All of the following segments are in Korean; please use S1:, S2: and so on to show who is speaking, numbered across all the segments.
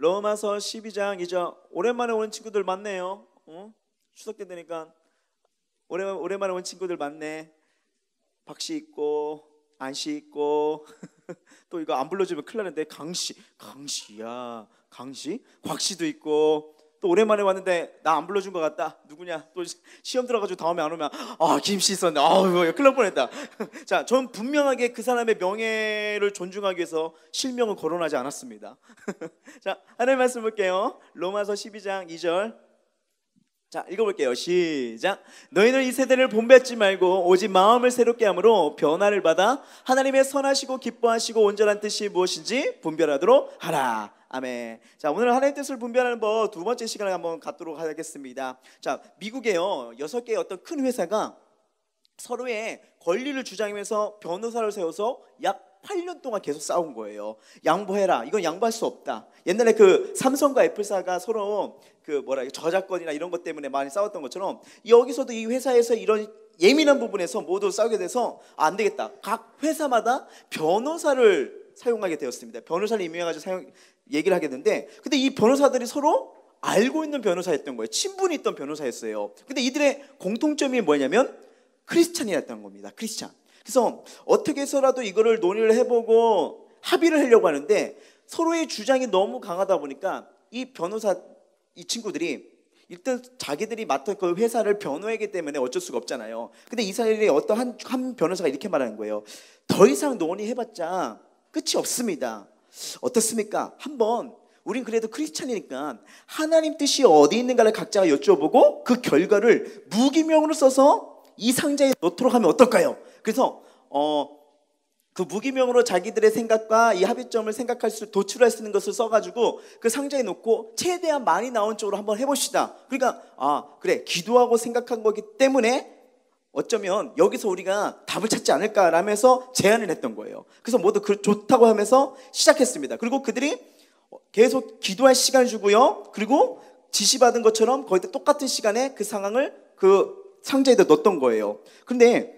S1: 로마서 12장 2절. 오랜만에 오는 친구들 많네요. 추석 때 되니까 오랜만에 온 친구들 많네. 박씨 있고 안씨 있고 또 이거 안 불러주면 큰일 나는데 강씨야 강씨? 곽씨도 있고 또 오랜만에 왔는데 나 안 불러준 것 같다. 누구냐? 또 시험 들어가지고 다음에 안 오면 김씨 있었네. 큰일 날 뻔했다. 자, 전 분명하게 그 사람의 명예를 존중하기 위해서 실명을 거론하지 않았습니다. 자, 하나님 말씀 볼게요. 로마서 12장 2절. 자, 읽어볼게요. 시작. 너희는 이 세대를 본받지 말고 오직 마음을 새롭게 함으로 변화를 받아 하나님의 선하시고 기뻐하시고 온전한 뜻이 무엇인지 분별하도록 하라. 아멘. 자, 오늘 하나님의 뜻을 분별하는 법 두 번째 시간을 한번 갖도록 하겠습니다. 자, 미국에요 6개의 어떤 큰 회사가 서로의 권리를 주장하면서 변호사를 세워서 약 8년 동안 계속 싸운 거예요. 양보해라. 이건 양보할 수 없다. 옛날에 그 삼성과 애플사가 서로 저작권이나 이런 것 때문에 많이 싸웠던 것처럼 여기서도 이 회사에서 이런 예민한 부분에서 모두 싸우게 돼서 안 되겠다. 각 회사마다 변호사를 사용하게 되었습니다. 변호사를 임명해가지고 얘기를 하게 됐는데, 근데 이 변호사들이 서로 알고 있는 변호사였던 거예요. 친분이 있던 변호사였어요. 근데 이들의 공통점이 뭐냐면 크리스찬이었던 겁니다. 크리스찬. 그래서 어떻게 해서라도 이거를 논의를 해보고 합의를 하려고 하는데 서로의 주장이 너무 강하다 보니까 이 친구들이 일단 자기들이 맡은 그 회사를 변호하기 때문에 어쩔 수가 없잖아요. 근데 이 사람이 어떤 한 변호사가 이렇게 말하는 거예요. 더 이상 논의해봤자 끝이 없습니다. 어떻습니까? 한번 우린 그래도 크리스찬이니까 하나님 뜻이 어디 있는가를 각자가 여쭤보고 그 결과를 무기명으로 써서 이 상자에 넣도록 하면 어떨까요? 그래서 그 무기명으로 자기들의 생각과 이 합의점을 도출할 수 있는 것을 써가지고 그 상자에 놓고 최대한 많이 나온 쪽으로 한번 해봅시다. 그러니까 그래, 기도하고 생각한 거기 때문에 어쩌면 여기서 우리가 답을 찾지 않을까 라면서 제안을 했던 거예요. 그래서 모두 좋다고 하면서 시작했습니다. 그리고 그들이 계속 기도할 시간을 주고요, 그리고 지시받은 것처럼 거의 똑같은 시간에 그 상황을 그 상자에다 넣었던 거예요. 그런데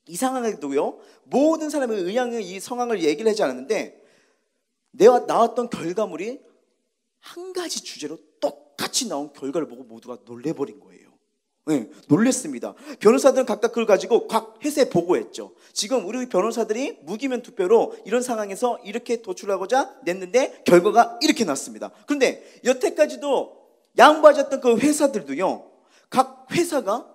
S1: 이 상황에도요, 모든 사람의 의향은 이 상황을 얘기를 하지 않았는데 나왔던 결과물이 한 가지 주제로 똑같이 나온 결과를 보고 모두가 놀래버린 거예요. 네, 놀랬습니다. 변호사들은 각각 그걸 가지고 각 회사에 보고했죠. 지금 우리 변호사들이 무기명 투표로 이런 상황에서 이렇게 도출하고자 냈는데 결과가 이렇게 났습니다. 그런데 여태까지도 양보하셨던 그 회사들도요, 각 회사가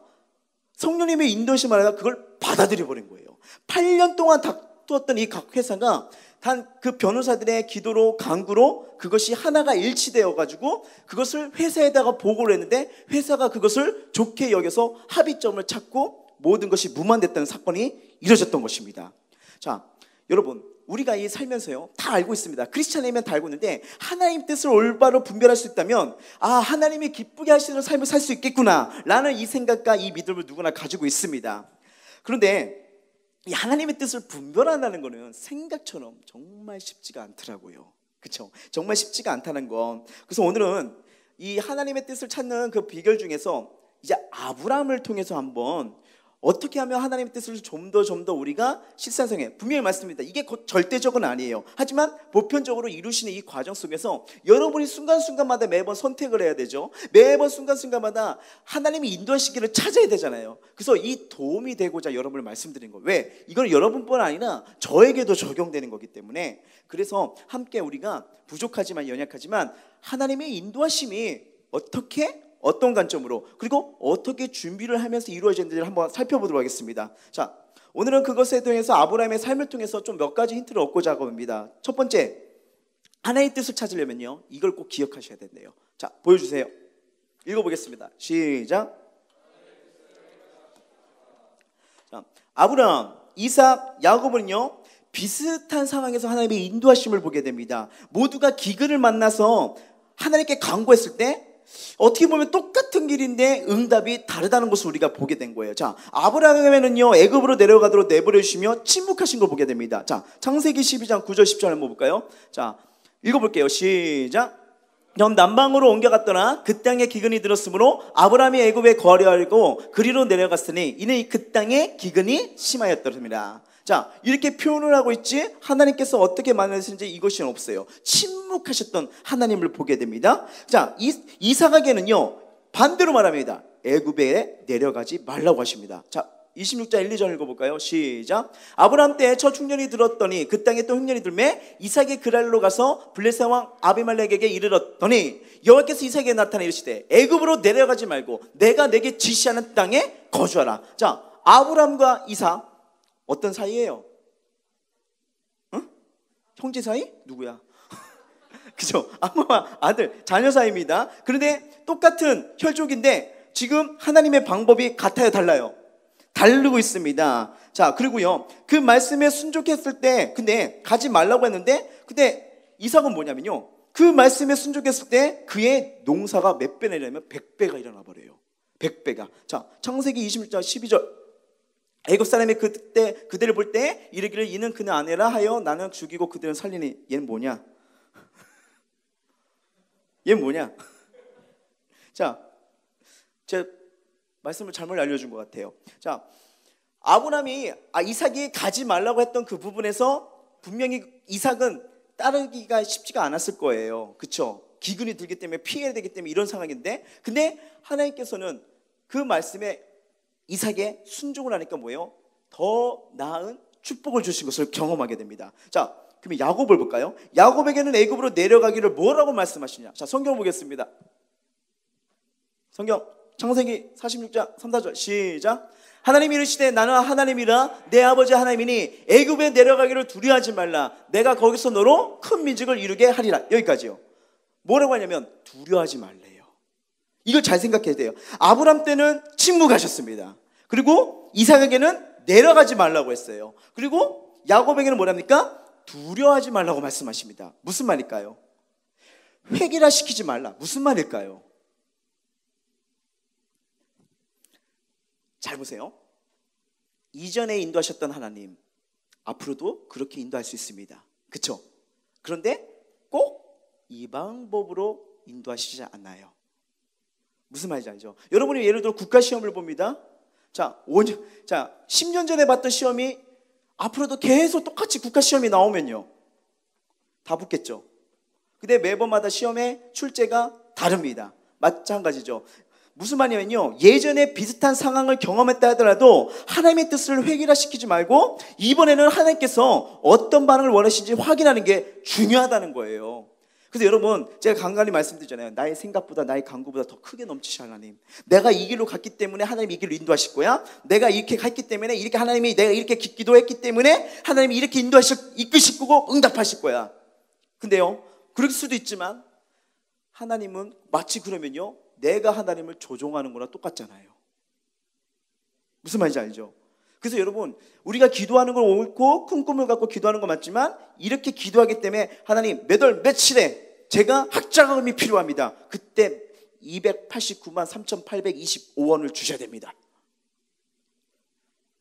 S1: 성령님의 인도하심을 알아 그걸 받아들여 버린 거예요. 8년 동안 다투었던 이 각 회사가 단 그 변호사들의 기도로 간구로 그것이 하나가 일치되어 가지고 그것을 회사에다가 보고를 했는데 회사가 그것을 좋게 여겨서 합의점을 찾고 모든 것이 무마됐다는 사건이 이루어졌던 것입니다. 자, 여러분, 우리가 이 살면서요 다 알고 있습니다. 크리스찬이면 다 알고 있는데 하나님 뜻을 올바로 분별할 수 있다면 하나님이 기쁘게 하시는 삶을 살 수 있겠구나 라는 이 생각과 이 믿음을 누구나 가지고 있습니다. 그런데 이 하나님의 뜻을 분별한다는 것은 생각처럼 정말 쉽지가 않더라고요. 그렇죠? 정말 쉽지가 않다는 건. 그래서 오늘은 이 하나님의 뜻을 찾는 그 비결 중에서 이제 아브라함을 통해서 한번 어떻게 하면 하나님의 뜻을 좀 더 우리가 실상성에, 분명히 말씀드립니다. 이게 곧 절대적은 아니에요. 하지만 보편적으로 이루시는 이 과정 속에서 여러분이 순간순간마다 매번 선택을 해야 되죠. 매번 순간순간마다 하나님이 인도하시기를 찾아야 되잖아요. 그래서 이 도움이 되고자 여러분을 말씀드린 거예요. 왜? 이건 여러분뿐 아니라 저에게도 적용되는 거기 때문에. 그래서 함께 우리가 부족하지만 연약하지만 하나님의 인도하심이 어떤 관점으로 그리고 어떻게 준비를 하면서 이루어지는지를 한번 살펴보도록 하겠습니다. 자, 오늘은 그것에 대해서 아브라함의 삶을 통해서 좀 몇 가지 힌트를 얻고자 합니다. 첫 번째, 하나님의 뜻을 찾으려면요 이걸 꼭 기억하셔야 된대요. 자, 보여주세요. 읽어보겠습니다. 시작. 자, 아브라함, 이삭, 야곱은요 비슷한 상황에서 하나님의 인도하심을 보게 됩니다. 모두가 기근을 만나서 하나님께 간구했을 때 어떻게 보면 똑같은 길인데 응답이 다르다는 것을 우리가 보게 된 거예요. 자, 아브라함에는요 애굽으로 내려가도록 내버려 주시며 침묵하신 걸 보게 됩니다. 자, 창세기 12장 9절 10절 한번 볼까요? 자, 읽어볼게요. 시작. 그럼 남방으로 옮겨갔더나 그 땅에 기근이 들었으므로 아브라함이 애굽에 거류하고 그리로 내려갔으니 이는 그 땅에 기근이 심하였더라. 자, 이렇게 표현을 하고 있지 하나님께서 어떻게 만나셨는지 이것이 없어요. 침묵하셨던 하나님을 보게 됩니다. 자, 이삭에게는요 반대로 말합니다. 애굽에 내려가지 말라고 하십니다. 자, 26장 1, 2절 읽어볼까요? 시작. 아브라함 때에 첫 흉년이 들었더니 그 땅에 또 흉년이 들매 이삭이 그랄로 가서 블레셋 왕 아비멜렉에게 이르렀더니 여호와께서 이삭에게 나타나 이르시되 애굽으로 내려가지 말고 내가 내게 지시하는 땅에 거주하라. 자, 아브라함과 이삭 어떤 사이예요? 응? 형제 사이? 누구야? 그죠? 아마 아들, 자녀 사이입니다. 그런데 똑같은 혈족인데 지금 하나님의 방법이 같아요, 달라요? 다르고 있습니다. 자, 그리고요 그 말씀에 순종했을 때 근데 가지 말라고 했는데 근데 이삭은 뭐냐면요 그 말씀에 순종했을 때 그의 농사가 몇 배나 일어나면 100배가 일어나 버려요. 100배가. 자, 창세기 26장 12절 애굽 사람이 그때 그들을 볼 때 이르기를 이는 그는 아내라 하여 나는 죽이고 그들은 살리니. 얘는 뭐냐? 얘는 뭐냐? 자, 제가 말씀을 잘못 알려준 것 같아요. 자, 아브라함이 이삭이 가지 말라고 했던 그 부분에서 분명히 이삭은 따르기가 쉽지가 않았을 거예요. 그렇죠? 기근이 들기 때문에 피해야 되기 때문에 이런 상황인데 근데 하나님께서는 그 말씀에 이삭의 순종을 하니까 뭐예요? 더 나은 축복을 주신 것을 경험하게 됩니다. 자, 그럼 야곱을 볼까요? 야곱에게는 애굽으로 내려가기를 뭐라고 말씀하시냐? 자, 성경 보겠습니다. 성경 창세기 46장 3, 4절 시작. 하나님이 이르시되 나는 하나님이라 내 아버지 하나님이니 애굽에 내려가기를 두려워하지 말라. 내가 거기서 너로 큰 민족을 이루게 하리라. 여기까지요. 뭐라고 하냐면 두려워하지 말래요. 이걸 잘 생각해야 돼요. 아브람 때는 침묵하셨습니다. 그리고 이삭에게는 내려가지 말라고 했어요. 그리고 야곱에게는 뭐랍니까? 두려워하지 말라고 말씀하십니다. 무슨 말일까요? 회개라 시키지 말라. 무슨 말일까요? 잘 보세요. 이전에 인도하셨던 하나님 앞으로도 그렇게 인도할 수 있습니다. 그렇죠? 그런데 꼭 이 방법으로 인도하시지 않아요. 무슨 말인지 알죠? 여러분이 예를 들어 국가시험을 봅니다. 자, 10년 전에 봤던 시험이 앞으로도 계속 똑같이 국가시험이 나오면요 다 붙겠죠. 근데 매번마다 시험의 출제가 다릅니다. 마찬가지죠. 무슨 말이냐면요 예전에 비슷한 상황을 경험했다 하더라도 하나님의 뜻을 획일화시키지 말고 이번에는 하나님께서 어떤 반응을 원하시는지 확인하는 게 중요하다는 거예요. 그래서 여러분 제가 간간히 말씀드리잖아요. 나의 생각보다 나의 간구보다 더 크게 넘치신 하나님, 내가 이 길로 갔기 때문에 하나님이 이 길로 인도하실 거야. 내가 이렇게 갔기 때문에 이렇게 하나님이 내가 이렇게 기도했기 때문에 하나님이 이렇게 이끄실 거고 응답하실 거야. 근데요 그럴 수도 있지만 하나님은 마치 그러면요 내가 하나님을 조종하는 거나 똑같잖아요. 무슨 말인지 알죠? 그래서 여러분 우리가 기도하는 걸 옳고 큰 꿈을 갖고 기도하는 건 맞지만 이렇게 기도하기 때문에 하나님 몇 월 며칠에 제가 학자금이 필요합니다. 그때 289만 3,825원을 주셔야 됩니다.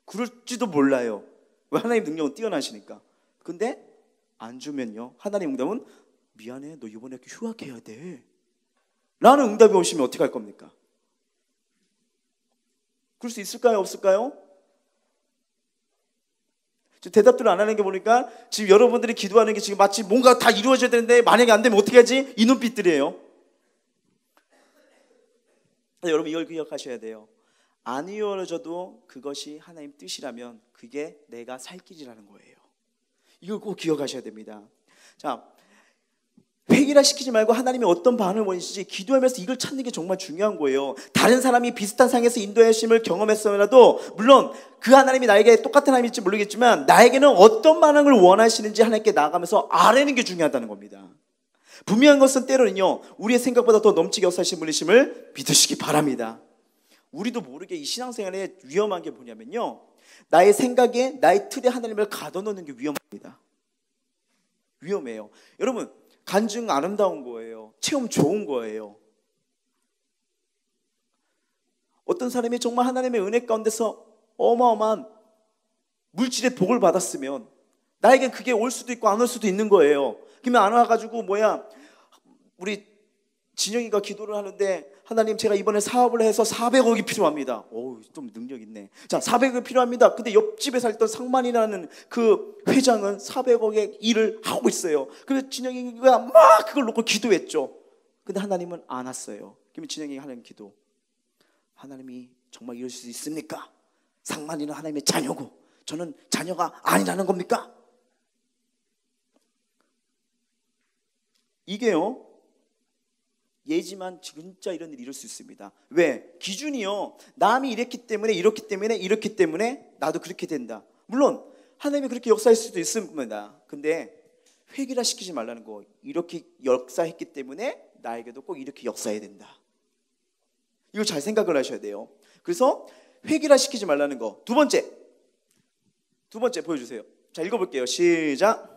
S1: 그럴지도 몰라요. 왜? 하나님 능력은 뛰어나시니까. 근데 안 주면요 하나님 응답은 미안해 너 이번에 휴학해야 돼 라는 응답이 오시면 어떻게 할 겁니까? 그럴 수 있을까요? 없을까요? 대답들을 안 하는 게 보니까 지금 여러분들이 기도하는 게 지금 마치 뭔가 다 이루어져야 되는데 만약에 안 되면 어떻게 하지? 이 눈빛들이에요. 여러분 이걸 기억하셔야 돼요. 안 이루어져도 그것이 하나님 뜻이라면 그게 내가 살 길이라는 거예요. 이걸 꼭 기억하셔야 됩니다. 자, 회개라 시키지 말고 하나님이 어떤 반응을 원하시는지 기도하면서 이걸 찾는 게 정말 중요한 거예요. 다른 사람이 비슷한 상황에서 인도하심을 경험했으라도 물론 그 하나님이 나에게 똑같은 하나님일지 모르겠지만 나에게는 어떤 반응을 원하시는지 하나님께 나아가면서 아뢰는 게 중요하다는 겁니다. 분명한 것은 때로는요 우리의 생각보다 더 넘치게 역사하시는 분이심을 믿으시기 바랍니다. 우리도 모르게 이 신앙생활에 위험한 게 뭐냐면요 나의 생각에 나의 틀에 하나님을 가둬놓는 게 위험합니다. 위험해요. 여러분 간증 아름다운 거예요. 체험 좋은 거예요. 어떤 사람이 정말 하나님의 은혜 가운데서 어마어마한 물질의 복을 받았으면 나에겐 그게 올 수도 있고 안 올 수도 있는 거예요. 그러면 안 와가지고 우리 진영이가 기도를 하는데 하나님 제가 이번에 사업을 해서 400억이 필요합니다. 오, 좀 능력 있네. 자, 400억이 필요합니다. 근데 옆집에 살던 상만이라는 그 회장은 400억의 일을 하고 있어요. 그래서 진영이가 막 그걸 놓고 기도했죠. 근데 하나님은 안 왔어요. 그러면 진영이가 하는 기도, 하나님이 정말 이럴 수 있습니까? 상만이는 하나님의 자녀고 저는 자녀가 아니라는 겁니까? 이게요, 예지만 진짜 이런 일이 이럴 수 있습니다. 왜? 기준이요, 남이 이렇기 때문에 나도 그렇게 된다. 물론 하나님이 그렇게 역사할 수도 있습니다. 근데 회개라 시키지 말라는 거, 이렇게 역사했기 때문에 나에게도 꼭 이렇게 역사해야 된다. 이걸 잘 생각을 하셔야 돼요. 그래서 회개라 시키지 말라는 거. 두 번째 보여주세요. 자, 읽어볼게요. 시작.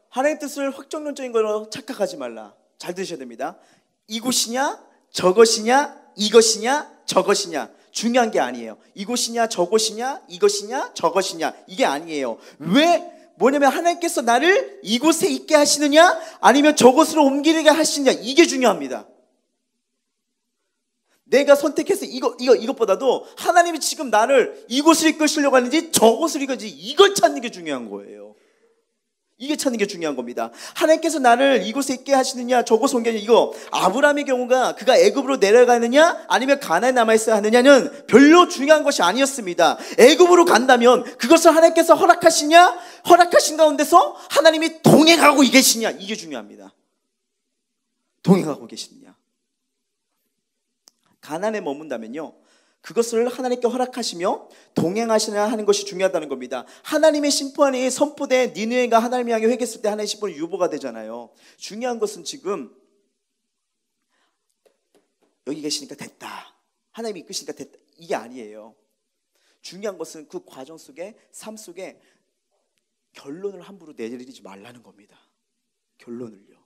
S1: 하나님의 뜻을 확정론적인 걸로 착각하지 말라. 잘 들으셔야 됩니다. 이곳이냐 저것이냐, 이것이냐 저것이냐, 중요한 게 아니에요. 이곳이냐 저곳이냐, 이것이냐 저것이냐, 이게 아니에요. 왜? 뭐냐면 하나님께서 나를 이곳에 있게 하시느냐 아니면 저곳으로 옮기게 하시느냐, 이게 중요합니다. 내가 선택해서 이것보다도 하나님이 지금 나를 이곳을 이끄시려고 하는지 저곳을 이끌지, 이걸 찾는 게 중요한 거예요. 이게 찾는 게 중요한 겁니다. 하나님께서 나를 이곳에 있게 하시느냐 저곳에 옮기느냐, 이거 아브라함의 경우가 그가 애굽으로 내려가느냐 아니면 가나안에 남아있어야 하느냐는 별로 중요한 것이 아니었습니다. 애굽으로 간다면 그것을 하나님께서 허락하신 가운데서 하나님이 동행하고 계시냐, 이게 중요합니다. 동행하고 계시느냐. 가나안에 머문다면요, 그것을 하나님께 허락하시며 동행하시냐 하는 것이 중요하다는 겁니다. 하나님의 심판이 선포된 니느웨가 하나님을 향해 회개했을 때 하나님의 심판이 유보가 되잖아요. 중요한 것은 지금 여기 계시니까 됐다, 하나님이 이끄시니까 됐다, 이게 아니에요. 중요한 것은 그 과정 속에, 삶 속에 결론을 함부로 내리지 말라는 겁니다. 결론을요.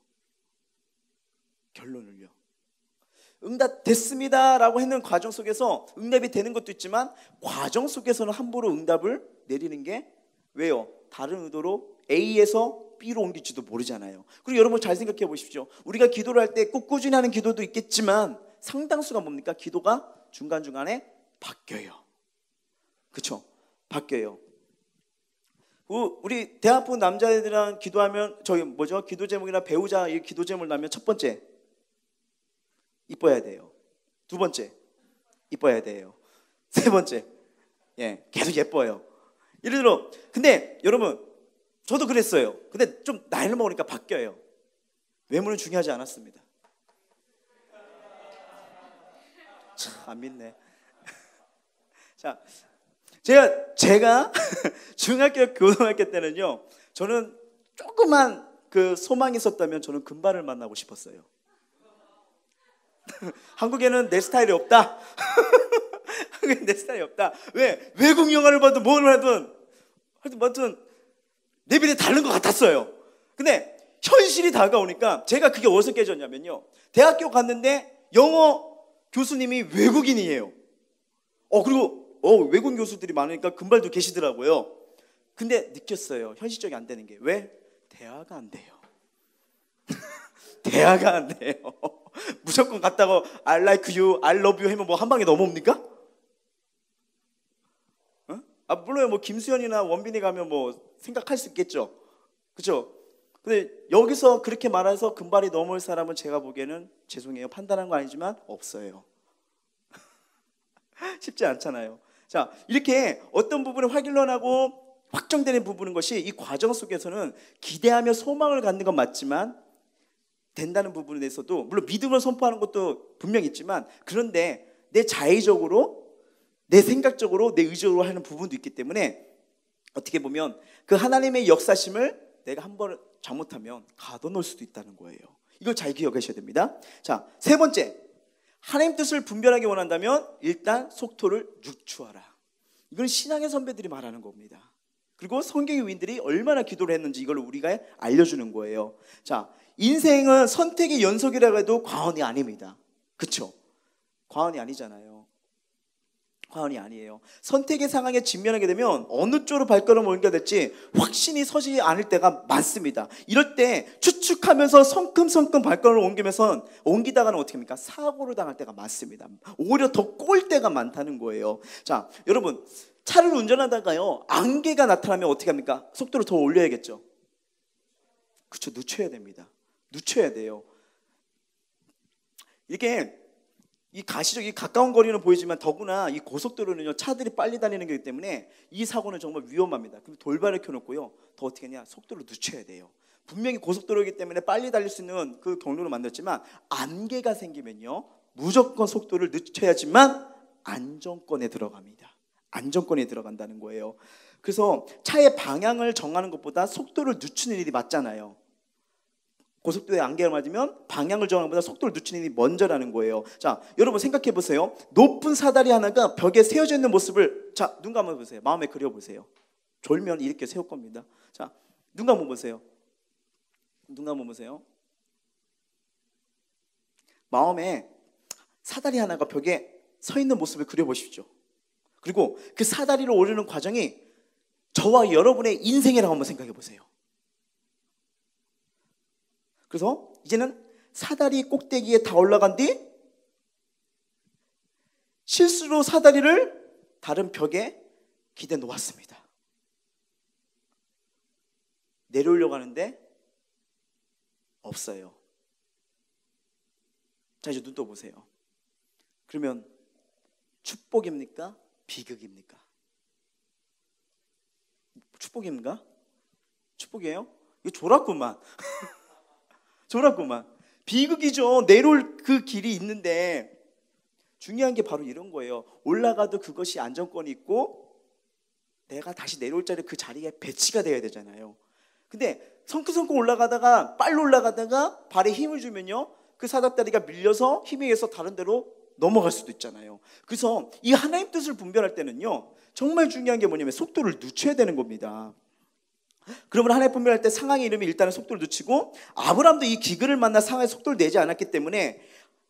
S1: 응답 됐습니다 라고 했는 과정 속에서 응답이 되는 것도 있지만 과정 속에서는 함부로 응답을 내리는 게, 왜요? 다른 의도로 A에서 B로 옮길지도 모르잖아요. 그리고 여러분 잘 생각해 보십시오. 우리가 기도를 할 때 꼭 꾸준히 하는 기도도 있겠지만 상당수가 뭡니까? 기도가 중간중간에 바뀌어요. 그렇죠? 바뀌어요. 우리 대학부 남자애들이랑 기도하면 기도 제목이나 배우자 이 기도 제목을 나면 첫 번째, 이뻐야 돼요. 두 번째, 이뻐야 돼요. 세 번째, 계속 예뻐요. 예를 들어, 근데 여러분 저도 그랬어요. 근데 좀 나이를 먹으니까 바뀌어요. 외모는 중요하지 않았습니다. 참 안 믿네. 자, 제가 중학교 고등학교 때는요, 저는 조그만 그 소망이 있었다면 저는 금발을 만나고 싶었어요. 한국에는 내 스타일이 없다. 한국에는 내 스타일이 없다. 왜? 외국 영화를 봐도 뭘 하든 내 미래 다른 것 같았어요. 근데 현실이 다가오니까 제가 그게 어디서 깨졌냐면요, 대학교 갔는데 영어 교수님이 외국인이에요. 그리고 외국 교수들이 많으니까 금발도 계시더라고요. 근데 느꼈어요. 현실적이 안 되는 게. 왜? 대화가 안 돼요. 대화가 안 돼요. 무조건 갔다가 I like you, I love you 하면 뭐 한 방에 넘어옵니까? 물론 뭐 김수현이나 원빈이 가면 뭐 생각할 수 있겠죠. 그렇죠? 근데 여기서 그렇게 말해서 금발이 넘을 사람은 제가 보기에는, 죄송해요, 판단한 거 아니지만 없어요. 쉽지 않잖아요. 자, 이렇게 어떤 부분을 확인론하고 확정되는 부분인 것이 이 과정 속에서는 기대하며 소망을 갖는 건 맞지만 된다는 부분에 대해서도 물론 믿음을 선포하는 것도 분명히 있지만, 그런데 내 자의적으로, 내 생각적으로, 내 의지적으로 하는 부분도 있기 때문에 어떻게 보면 그 하나님의 역사심을 내가 한번 잘못하면 가둬놓을 수도 있다는 거예요. 이걸 잘 기억하셔야 됩니다. 자, 세 번째, 하나님 뜻을 분별하기 원한다면 일단 속토를 늦추어라. 이건 신앙의 선배들이 말하는 겁니다. 그리고 성경의 위인들이 얼마나 기도를 했는지 이걸 우리가 알려주는 거예요. 자, 인생은 선택의 연속이라고 해도 과언이 아닙니다. 그렇죠? 과언이 아니잖아요. 과언이 아니에요. 선택의 상황에 직면하게 되면 어느 쪽으로 발걸음을 옮겨야 될지 확신이 서지 않을 때가 많습니다. 이럴 때 추측하면서 성큼성큼 발걸음을 옮기다가는 어떻게 합니까? 사고를 당할 때가 많습니다. 오히려 더 꼬일 때가 많다는 거예요. 자, 여러분, 차를 운전하다가요, 안개가 나타나면 어떻게 합니까? 속도를 더 올려야겠죠. 그렇죠. 늦춰야 됩니다. 늦춰야 돼요. 이렇게 이 가시적이 가까운 거리는 보이지만 더구나 이 고속도로는요, 차들이 빨리 다니는 거기 때문에 이 사고는 정말 위험합니다. 그럼 돌발을 켜놓고요, 더 어떻게 하냐, 속도를 늦춰야 돼요. 분명히 고속도로이기 때문에 빨리 달릴 수 있는 그 경로를 만들었지만 안개가 생기면요, 무조건 속도를 늦춰야지만 안정권에 들어갑니다. 안정권에 들어간다는 거예요. 그래서 차의 방향을 정하는 것보다 속도를 늦추는 일이 맞잖아요. 고속도로에 안개가 맞으면 방향을 정하는 것보다 속도를 늦추는 일이 먼저라는 거예요. 자, 여러분 생각해 보세요. 높은 사다리 하나가 벽에 세워져 있는 모습을, 자, 눈 감아 보세요. 마음에 그려보세요. 졸면 이렇게 세울 겁니다. 자, 눈 감아 보세요. 눈 감아 보세요. 마음에 사다리 하나가 벽에 서 있는 모습을 그려보십시오. 그리고 그 사다리를 오르는 과정이 저와 여러분의 인생이라고 한번 생각해 보세요. 그래서 이제는 사다리 꼭대기에 다 올라간 뒤 실수로 사다리를 다른 벽에 기대 놓았습니다. 내려오려고 하는데 없어요. 자, 이제 눈 떠보세요. 그러면 축복입니까? 비극입니까? 축복입니까? 축복이에요? 이거 졸았구만. 졸았구만. 비극이죠. 내려올 그 길이 있는데 중요한 게 바로 이런 거예요. 올라가도 그것이 안정권이 있고 내가 다시 내려올 자리, 그 자리에 배치가 돼야 되잖아요. 근데 성큼성큼 올라가다가 빨리 올라가다가 발에 힘을 주면요, 그 사다리가 밀려서 힘에 의해서 다른 데로 넘어갈 수도 있잖아요. 그래서 이 하나님 뜻을 분별할 때는요, 정말 중요한 게 뭐냐면 속도를 늦춰야 되는 겁니다. 그러면 하나님 분별할 때 상황의 이름이 일단은 속도를 늦추고, 아브라함도 이 기근을 만나 상황의 속도를 내지 않았기 때문에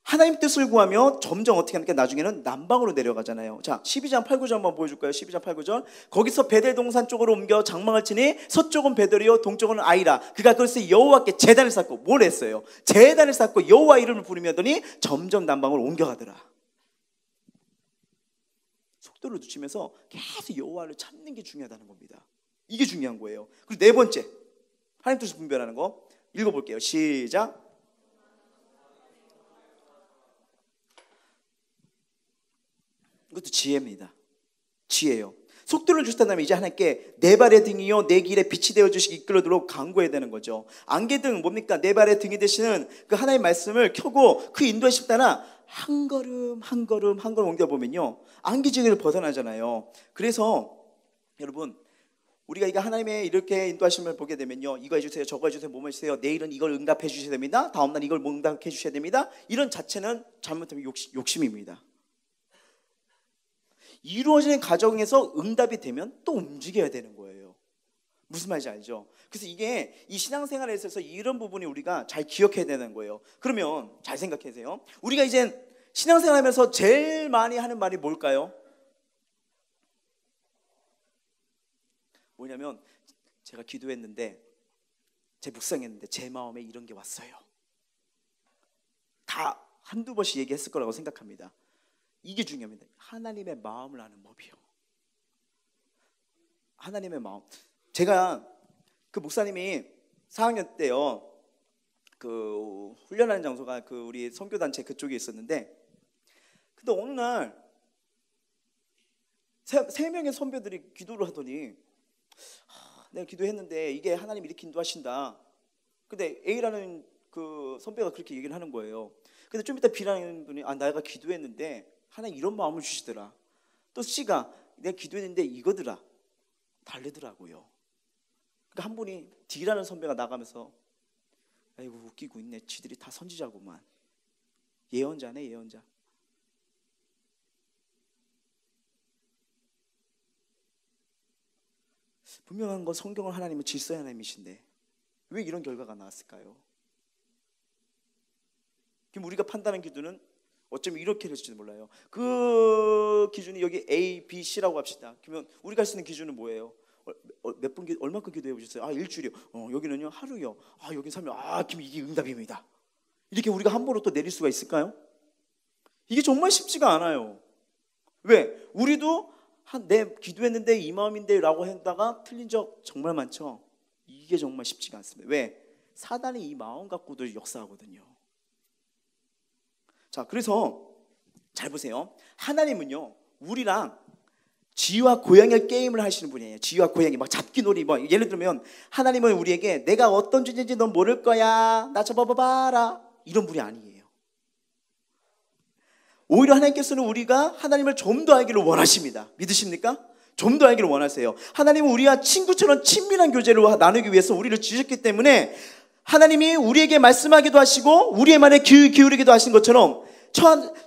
S1: 하나님 뜻을 구하며 점점 어떻게 하니까 나중에는 남방으로 내려가잖아요. 자, 12장 8, 9절 한번 보여줄까요? 12장 8, 9절. 거기서 베델 동산 쪽으로 옮겨 장막을 치니 서쪽은 베델이요 동쪽은 아이라. 그가 그래서 여호와께 제단을 쌓고, 뭘 했어요? 제단을 쌓고 여호와 이름을 부르며더니 점점 남방으로 옮겨가더라. 속도를 늦추면서 계속 여호와를 찾는 게 중요하다는 겁니다. 이게 중요한 거예요. 그리고 네 번째, 하나님 뜻을 분별하는 거 읽어볼게요. 시작. 이것도 지혜입니다. 지혜예요. 속도를 주시다면 이제 하나님께 내 발의 등이요 내 길에 빛이 되어주시기 이끌어도록 간구해야 되는 거죠. 안개등 뭡니까? 내 발의 등이 되시는 그 하나님의 말씀을 켜고 그 인도하실 때나 한 걸음 한 걸음 한 걸음 옮겨보면요, 안개지기를 벗어나잖아요. 그래서 여러분, 우리가 이거 하나님의 이렇게 인도하심을 보게 되면요, 이거 해주세요, 저거 해주세요, 뭐뭐 해주세요, 내일은 이걸 응답해 주셔야 됩니다, 다음날 이걸 응답해 주셔야 됩니다, 이런 자체는 잘못하면 욕심입니다. 이루어지는 과정에서 응답이 되면 또 움직여야 되는 거예요. 무슨 말인지 알죠? 그래서 이게 이 신앙생활에 있어서 이런 부분이 우리가 잘 기억해야 되는 거예요. 그러면 잘 생각하세요. 우리가 이제 신앙생활하면서 제일 많이 하는 말이 뭘까요? 뭐냐면, 제가 기도했는데, 제 묵상했는데 제 마음에 이런 게 왔어요. 다 한두 번씩 얘기했을 거라고 생각합니다. 이게 중요합니다. 하나님의 마음을 아는 법이요. 하나님의 마음. 제가 그 목사님이 4학년 때요, 그 훈련하는 장소가 그 우리 선교단체 그쪽에 있었는데, 근데 어느 날 세 명의 선배들이 기도를 하더니, 내가 기도했는데 이게 하나님이 이렇게 인도하신다. 근데 A라는 그 선배가 그렇게 얘기를 하는 거예요. 근데 좀 이따 B라는 분이, 내가 기도했는데 하나님 이런 마음을 주시더라. 또 C가, 내가 기도했는데 이거더라. 다르더라고요. 그러니까 한 분이, D라는 선배가 나가면서, 아이고 웃기고 있네, 지들이 다 선지자구만. 예언자네, 예언자. 분명한 건 성경을 하나님은 질서의 하나님이신데 왜 이런 결과가 나왔을까요? 그럼 우리가 판단한 기도는 어쩌면 이렇게 될지도 몰라요. 그 기준이 여기 A, B, C라고 합시다. 그러면 우리가 할 수 있는 기준은 뭐예요? 몇 분, 얼마큼 기도해 보셨어요? 아, 일주일이요. 여기는요, 하루요. 아, 여긴 3일. 아, 그럼 이게 응답입니다. 이렇게 우리가 함부로 또 내릴 수가 있을까요? 이게 정말 쉽지가 않아요. 왜? 우리도 내 기도했는데 이 마음인데 라고 했다가 틀린 적 정말 많죠. 이게 정말 쉽지가 않습니다. 왜? 사단이 이 마음 갖고도 역사하거든요. 자, 그래서 잘 보세요. 하나님은요, 우리랑 쥐와 고양이 게임을 하시는 분이에요. 쥐와 고양이 막 잡기놀이. 뭐 예를 들면 하나님은 우리에게 내가 어떤 존재인지 넌 모를 거야, 나 잡아봐라, 이런 분이 아니에요. 오히려 하나님께서는 우리가 하나님을 좀 더 알기를 원하십니다. 믿으십니까? 좀 더 알기를 원하세요. 하나님은 우리와 친구처럼 친밀한 교제를 나누기 위해서 우리를 지으셨기 때문에 하나님이 우리에게 말씀하기도 하시고 우리의 말에 귀 기울이기도 하신 것처럼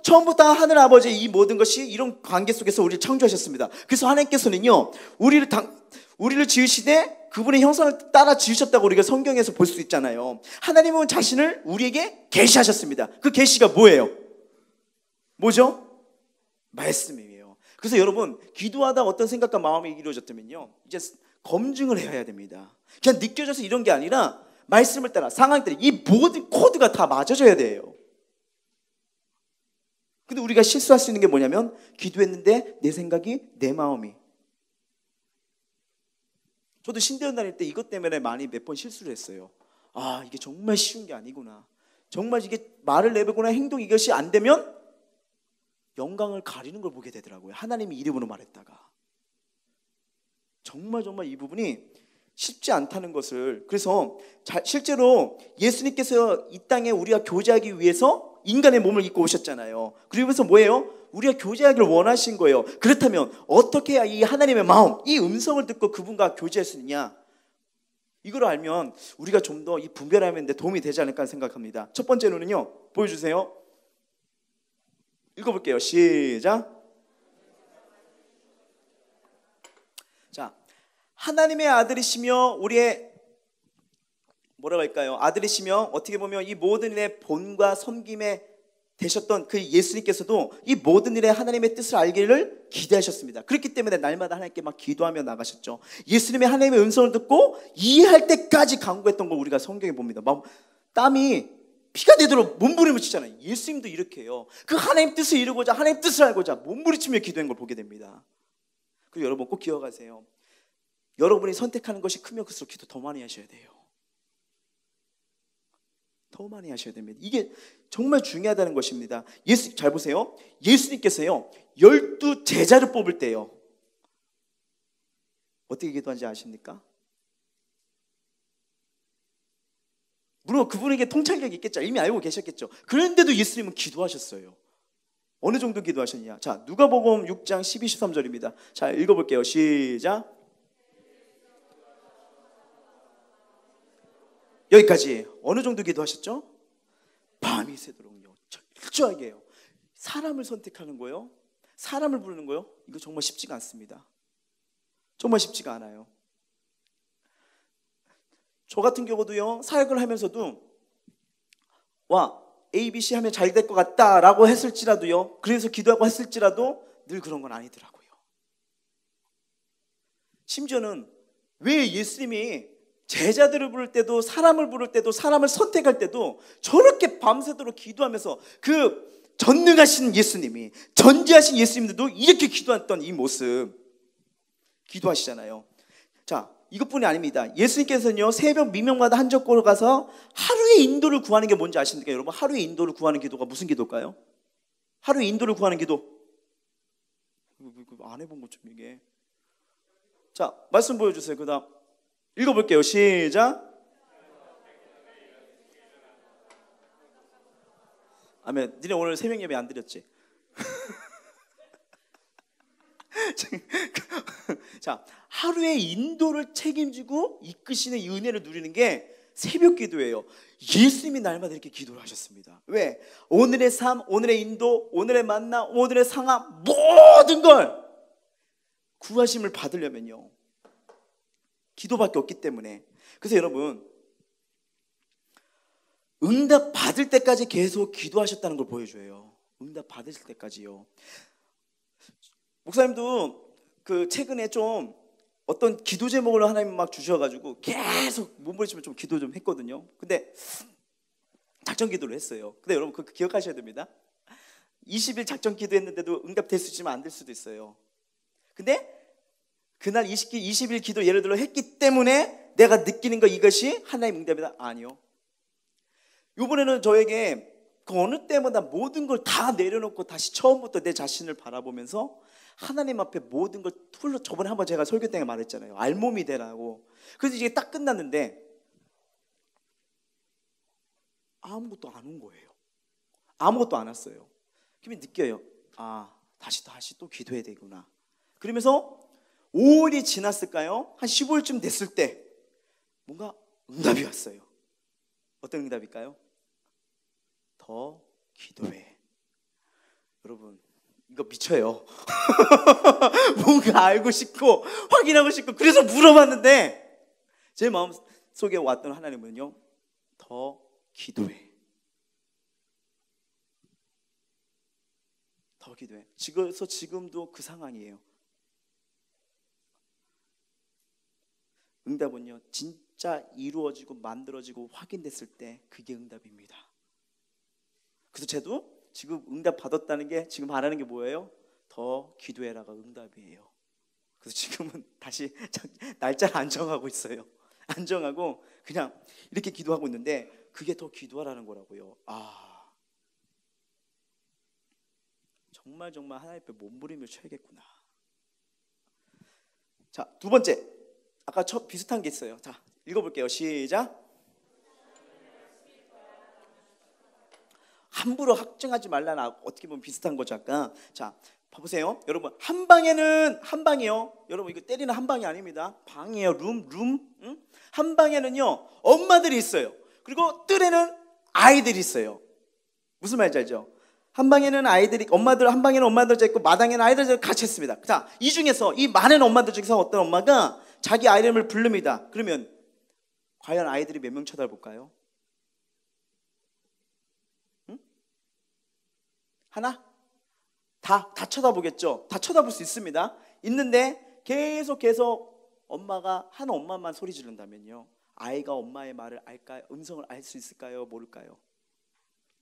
S1: 처음부터 하늘 아버지 이 모든 것이 이런 관계 속에서 우리를 창조하셨습니다. 그래서 하나님께서는요, 우리를 지으시되 그분의 형상을 따라 지으셨다고 우리가 성경에서 볼 수 있잖아요. 하나님은 자신을 우리에게 계시하셨습니다. 그 계시가 뭐예요? 뭐죠? 말씀이에요. 그래서 여러분, 기도하다 어떤 생각과 마음이 이루어졌다면요, 이제 검증을 해야 됩니다. 그냥 느껴져서 이런 게 아니라 말씀을 따라 상황에 따라 이 모든 코드가 다 맞아져야 돼요. 근데 우리가 실수할 수 있는 게 뭐냐면 기도했는데 내 생각이, 내 마음이. 저도 신대원 다닐 때 이것 때문에 많이 몇 번 실수를 했어요. 아, 이게 정말 쉬운 게 아니구나. 정말 이게 말을 내뱉거나 행동 이것이 안 되면 영광을 가리는 걸 보게 되더라고요. 하나님이 이름으로 말했다가. 정말 이 부분이 쉽지 않다는 것을. 그래서 실제로 예수님께서 이 땅에 우리가 교제하기 위해서 인간의 몸을 입고 오셨잖아요. 그러면서 뭐예요? 우리가 교제하기를 원하신 거예요. 그렇다면 어떻게 해야 이 하나님의 마음, 이 음성을 듣고 그분과 교제할 수 있느냐? 이걸 알면 우리가 좀 더 이 분별하는 데 도움이 되지 않을까 생각합니다. 첫 번째로는요, 보여주세요. 읽어볼게요. 시작. 자, 하나님의 아들이시며 우리의 뭐라고 할까요? 아들이시며 어떻게 보면 이 모든 일의 본과 섬김에 되셨던 그 예수님께서도 이 모든 일에 하나님의 뜻을 알기를 기대하셨습니다. 그렇기 때문에 날마다 하나님께 막 기도하며 나가셨죠. 예수님의 하나님의 음성을 듣고 이해할 때까지 간구했던 걸 우리가 성경에 봅니다. 막 땀이 피가 되도록 몸부림치잖아요. 예수님도 이렇게 해요. 그 하나님 뜻을 이루고자, 하나님 뜻을 알고자 몸부림치며 기도한 걸 보게 됩니다. 그리고 여러분 꼭 기억하세요. 여러분이 선택하는 것이 크면 클수록 기도 더 많이 하셔야 돼요. 더 많이 하셔야 됩니다. 이게 정말 중요하다는 것입니다. 잘 보세요. 예수님께서요, 12 제자를 뽑을 때요, 어떻게 기도한지 아십니까? 물론 그분에게 통찰력이 있겠죠. 이미 알고 계셨겠죠. 그런데도 예수님은 기도하셨어요. 어느 정도 기도하셨냐? 자, 누가복음 6장 12, 13절입니다. 자, 읽어볼게요. 시작. 여기까지. 어느 정도 기도하셨죠? 밤이 새도록요. 철저하게 해요. 사람을 선택하는 거예요. 사람을 부르는 거예요. 이거 정말 쉽지가 않습니다. 정말 쉽지가 않아요. 저 같은 경우도요, 사역을 하면서도 와, A, B, C 하면 잘 될 것 같다라고 했을지라도요, 그래서 기도하고 했을지라도 늘 그런 건 아니더라고요. 심지어는 왜 예수님이 제자들을 부를 때도, 사람을 부를 때도, 사람을 선택할 때도 저렇게 밤새도록 기도하면서 그 전능하신 예수님이, 전지하신 예수님들도 이렇게 기도했던 이 모습, 기도하시잖아요. 자, 이것뿐이 아닙니다. 예수님께서는요, 새벽 미명마다 한 적고로 가서 하루의 인도를 구하는 게 뭔지 아십니까? 여러분, 하루의 인도를 구하는 기도가 무슨 기도일까요? 하루의 인도를 구하는 기도, 안 해본 것 좀 이게. 자, 말씀 보여주세요. 그 다음 읽어볼게요. 시작. 아멘. 니네 오늘 새벽 예배 안 드렸지? 자, 하루의 인도를 책임지고 이끄시는 이 은혜를 누리는 게 새벽 기도예요. 예수님이 날마다 이렇게 기도를 하셨습니다. 왜? 오늘의 삶, 오늘의 인도, 오늘의 만남, 오늘의 상황, 모든 걸 구하심을 받으려면요, 기도밖에 없기 때문에. 그래서 여러분, 응답 받을 때까지 계속 기도하셨다는 걸 보여줘요. 응답 받으실 때까지요. 목사님도 그 최근에 좀 어떤 기도 제목을 하나님 막 주셔가지고 계속 몸부림치면 좀 기도 좀 했거든요. 근데 작전 기도를 했어요. 근데 여러분 그거 기억하셔야 됩니다. 20일 작전 기도했는데도 응답될 수 있지만 안 될 수도 있어요. 근데 그날 20일 기도 예를 들어 했기 때문에 내가 느끼는 거 이것이 하나님 응답이다? 아니요. 이번에는 저에게 그 어느 때보다 모든 걸 다 내려놓고 다시 처음부터 내 자신을 바라보면서 하나님 앞에 모든 걸 풀로, 저번에 한번 제가 설교 때 말했잖아요. 알몸이 되라고. 그래서 이게 딱 끝났는데 아무것도 안 온 거예요. 아무것도 안 왔어요. 그러면 느껴요. 아, 다시 또 기도해야 되구나. 그러면서 5일이 지났을까요? 한 15일쯤 됐을 때 뭔가 응답이 왔어요. 어떤 응답일까요? 더 기도해. 여러분 이거 미쳐요. 뭔가 알고 싶고 확인하고 싶고 그래서 물어봤는데 제 마음 속에 왔던 하나님은요, 더 기도해. 더 기도해. 그래서 지금도 그 상황이에요. 응답은요, 진짜 이루어지고 만들어지고 확인됐을 때 그게 응답입니다. 그래서 저도 지금 응답 받았다는 게 지금 말하는 게 뭐예요? 더 기도해라가 응답이에요. 그래서 지금은 다시 날짜를 안 정하고 있어요. 안 정하고 그냥 이렇게 기도하고 있는데 그게 더 기도하라는 거라고요. 아, 정말 하나님 앞에 몸부림을 쳐야겠구나. 자, 두 번째, 아까 첫 비슷한 게 있어요. 자, 읽어볼게요. 시작. 함부로 확증하지 말라나. 어떻게 보면 비슷한 거죠 아까. 자, 봐보세요. 여러분, 한 방이요. 여러분 이거 때리는 한 방이 아닙니다. 방이에요. 룸. 응? 한 방에는요 엄마들이 있어요. 그리고 뜰에는 아이들이 있어요. 무슨 말인지 알죠? 한 방에는 아이들이, 한 방에는 엄마들 있고 마당에는 아이들 같이 있습니다. 자, 이 중에서, 이 많은 엄마들 중에서 어떤 엄마가 자기 아이 이름을 부릅니다. 그러면 과연 아이들이 몇 명 쳐다볼까요? 응? 하나? 다 쳐다보겠죠. 다 쳐다볼 수 있습니다. 있는데 계속해서 엄마가 한 엄마만 소리 지른다면요, 아이가 엄마의 말을 알까요? 음성을 알 수 있을까요? 모를까요?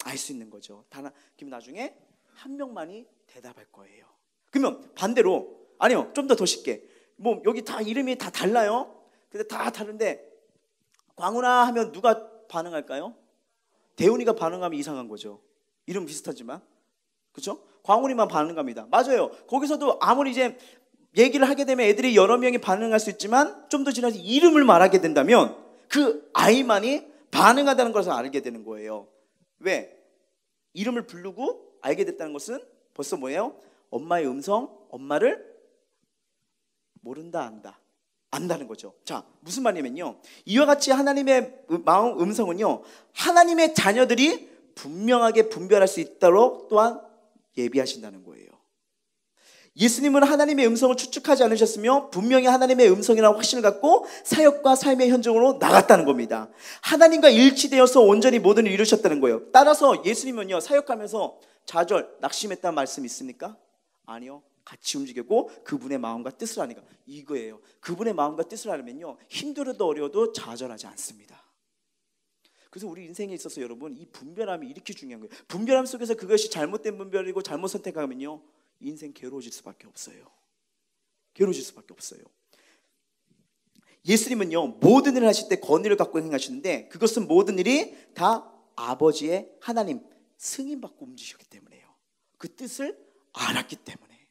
S1: 알 수 있는 거죠. 그럼 나중에 한 명만이 대답할 거예요. 그러면 반대로, 아니요, 좀 더 쉽게, 뭐 여기 다 이름이 다 달라요. 근데 다 다른데 광훈아 하면 누가 반응할까요? 대훈이가 반응하면 이상한 거죠. 이름 비슷하지만, 그렇죠? 광훈이만 반응합니다. 맞아요. 거기서도 아무리 이제 얘기를 하게 되면 애들이 여러 명이 반응할 수 있지만 좀 더 지나서 이름을 말하게 된다면 그 아이만이 반응한다는 것을 알게 되는 거예요. 왜? 이름을 부르고 알게 됐다는 것은 벌써 뭐예요? 엄마의 음성, 엄마를 모른다, 안다는 거죠. 자, 무슨 말이냐면요, 이와 같이 하나님의 마음 음성은요, 하나님의 자녀들이 분명하게 분별할 수 있도록 또한 예비하신다는 거예요. 예수님은 하나님의 음성을 추측하지 않으셨으며 분명히 하나님의 음성이라는 확신을 갖고 사역과 삶의 현장으로 나갔다는 겁니다. 하나님과 일치되어서 온전히 모든 일을 이루셨다는 거예요. 따라서 예수님은요, 사역하면서 좌절, 낙심했다는 말씀 있습니까? 아니요. 같이 움직였고 그분의 마음과 뜻을 하니까, 이거예요. 그분의 마음과 뜻을 하려면요, 힘들어도 어려워도 좌절하지 않습니다. 그래서 우리 인생에 있어서 여러분, 이 분별함이 이렇게 중요한 거예요. 분별함 속에서 그것이 잘못된 분별이고 잘못 선택하면요, 인생 괴로워질 수밖에 없어요. 괴로워질 수밖에 없어요. 예수님은요, 모든 일을 하실 때 권위를 갖고 행하시는데 그것은 모든 일이 다 아버지의 하나님 승인받고 움직이셨기 때문에요. 그 뜻을 알았기 때문에.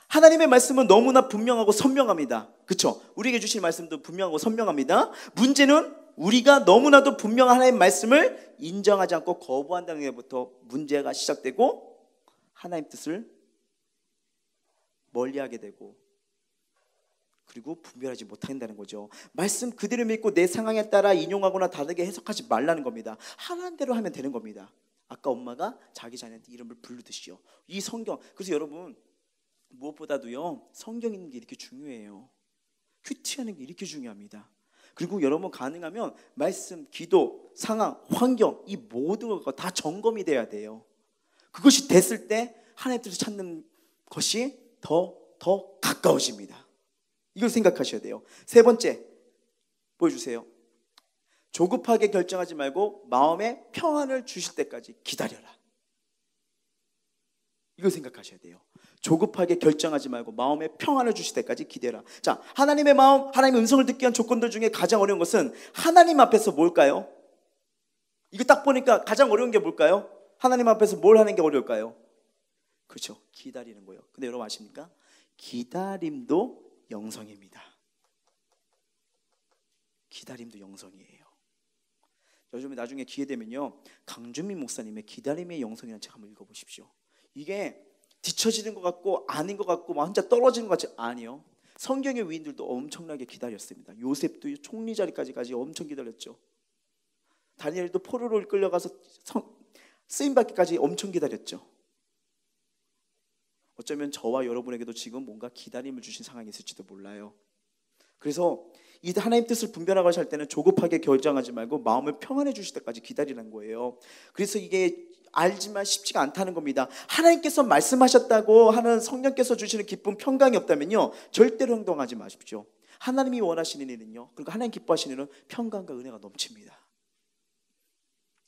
S1: 하나님의 말씀은 너무나 분명하고 선명합니다. 그렇죠? 우리에게 주신 말씀도 분명하고 선명합니다. 문제는 우리가 너무나도 분명한 하나님의 말씀을 인정하지 않고 거부한다는 것부터 문제가 시작되고 하나님의 뜻을 멀리하게 되고, 그리고 분별하지 못한다는 거죠. 말씀 그대로 믿고 내 상황에 따라 인용하거나 다르게 해석하지 말라는 겁니다. 하나님 대로 하면 되는 겁니다. 아까 엄마가 자기 자녀한테 이름을 부르듯이요. 이 성경, 그래서 여러분 무엇보다도요, 성경 읽는 게 이렇게 중요해요. 큐티하는 게 이렇게 중요합니다. 그리고 여러분 가능하면 말씀, 기도, 상황, 환경, 이 모든 것과 다 점검이 돼야 돼요. 그것이 됐을 때 하나님 뜻을 찾는 것이 더 가까워집니다. 이걸 생각하셔야 돼요. 세 번째 보여주세요. 조급하게 결정하지 말고 마음에 평안을 주실 때까지 기다려라. 이걸 생각하셔야 돼요. 조급하게 결정하지 말고 마음에 평안을 주실 때까지 기다려라. 자, 하나님의 마음, 하나님의 음성을 듣기 위한 조건들 중에 가장 어려운 것은 하나님 앞에서 뭘까요? 이거 딱 보니까 가장 어려운 게 뭘까요? 하나님 앞에서 뭘 하는 게 어려울까요? 그렇죠, 기다리는 거예요. 근데 여러분 아십니까? 기다림도 영성입니다. 기다림도 영성이에요. 요즘에 나중에 기회 되면요, 강준민 목사님의 기다림의 영성이라는 책 한번 읽어보십시오. 이게 뒤처지는 것 같고 아닌 것 같고 막 혼자 떨어지는 것 같지, 아니요. 성경의 위인들도 엄청나게 기다렸습니다. 요셉도 총리 자리까지 엄청 기다렸죠. 다니엘도 포로로 끌려가서 쓰임받기까지 엄청 기다렸죠. 어쩌면 저와 여러분에게도 지금 뭔가 기다림을 주신 상황이 있을지도 몰라요. 그래서 이 하나님 뜻을 분별하고 할 때는 조급하게 결정하지 말고 마음을 평안해 주실 때까지 기다리는 거예요. 그래서 이게 알지만 쉽지가 않다는 겁니다. 하나님께서 말씀하셨다고 하는 성령께서 주시는 기쁨, 평강이 없다면요, 절대로 행동하지 마십시오. 하나님이 원하시는 일은요, 그리고 하나님 기뻐하시는 일은 평강과 은혜가 넘칩니다.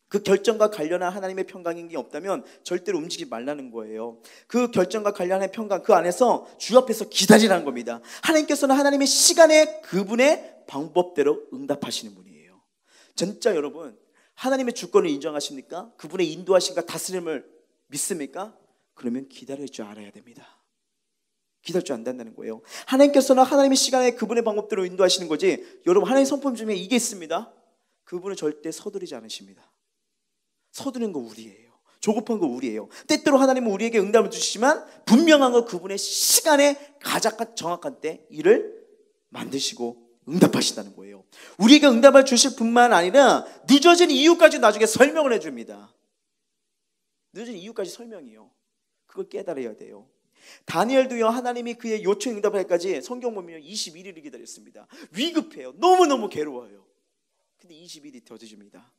S1: 그 결정과 관련한 하나님의 평강이 없다면 절대로 움직이지 말라는 거예요. 그 결정과 관련한 평강, 그 안에서 주 앞에서 기다리라는 겁니다. 하나님께서는 하나님의 시간에 그분의 방법대로 응답하시는 분이에요. 진짜 여러분, 하나님의 주권을 인정하십니까? 그분의 인도하심과 다스림을 믿습니까? 그러면 기다릴 줄 알아야 됩니다. 기다릴 줄 안 된다는 거예요. 하나님께서는 하나님의 시간에 그분의 방법대로 인도하시는 거지, 여러분 하나님의 성품 중에 이게 있습니다. 그분은 절대 서두르지 않으십니다. 서두르는 거 우리예요. 조급한 거 우리예요. 때때로 하나님은 우리에게 응답을 주시지만 분명한 거 그분의 시간에 가장 정확한 때 일을 만드시고 응답하신다는 거예요. 우리에게 응답을 주실 뿐만 아니라 늦어진 이유까지 나중에 설명을 해줍니다. 늦어진 이유까지 설명이요. 그걸 깨달아야 돼요. 다니엘도요, 하나님이 그의 요청 응답할 때까지 성경 보면 21일을 기다렸습니다. 위급해요. 너무너무 괴로워요. 근데 21일이 더 늦습니다.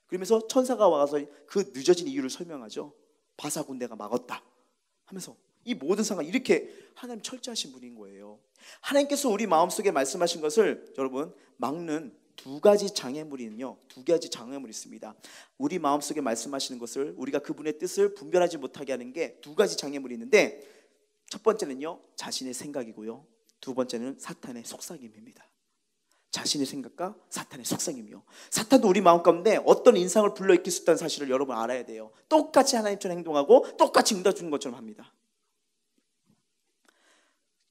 S1: 그러면서 천사가 와서 그 늦어진 이유를 설명하죠. 바사 군대가 막았다 하면서 이 모든 상황, 이렇게 하나님 철저하신 분인 거예요. 하나님께서 우리 마음속에 말씀하신 것을 여러분 막는 두 가지 장애물이 있습니다. 우리 마음속에 말씀하시는 것을, 우리가 그분의 뜻을 분별하지 못하게 하는 게 두 가지 장애물이 있는데, 첫 번째는요, 자신의 생각이고요, 두 번째는 사탄의 속삭임입니다. 자신의 생각과 사탄의 속삭임이요. 사탄도 우리 마음 가운데 어떤 인상을 불러일으킬 수 있다는 사실을 여러분 알아야 돼요. 똑같이 하나님처럼 행동하고 똑같이 응답 주는 것처럼 합니다.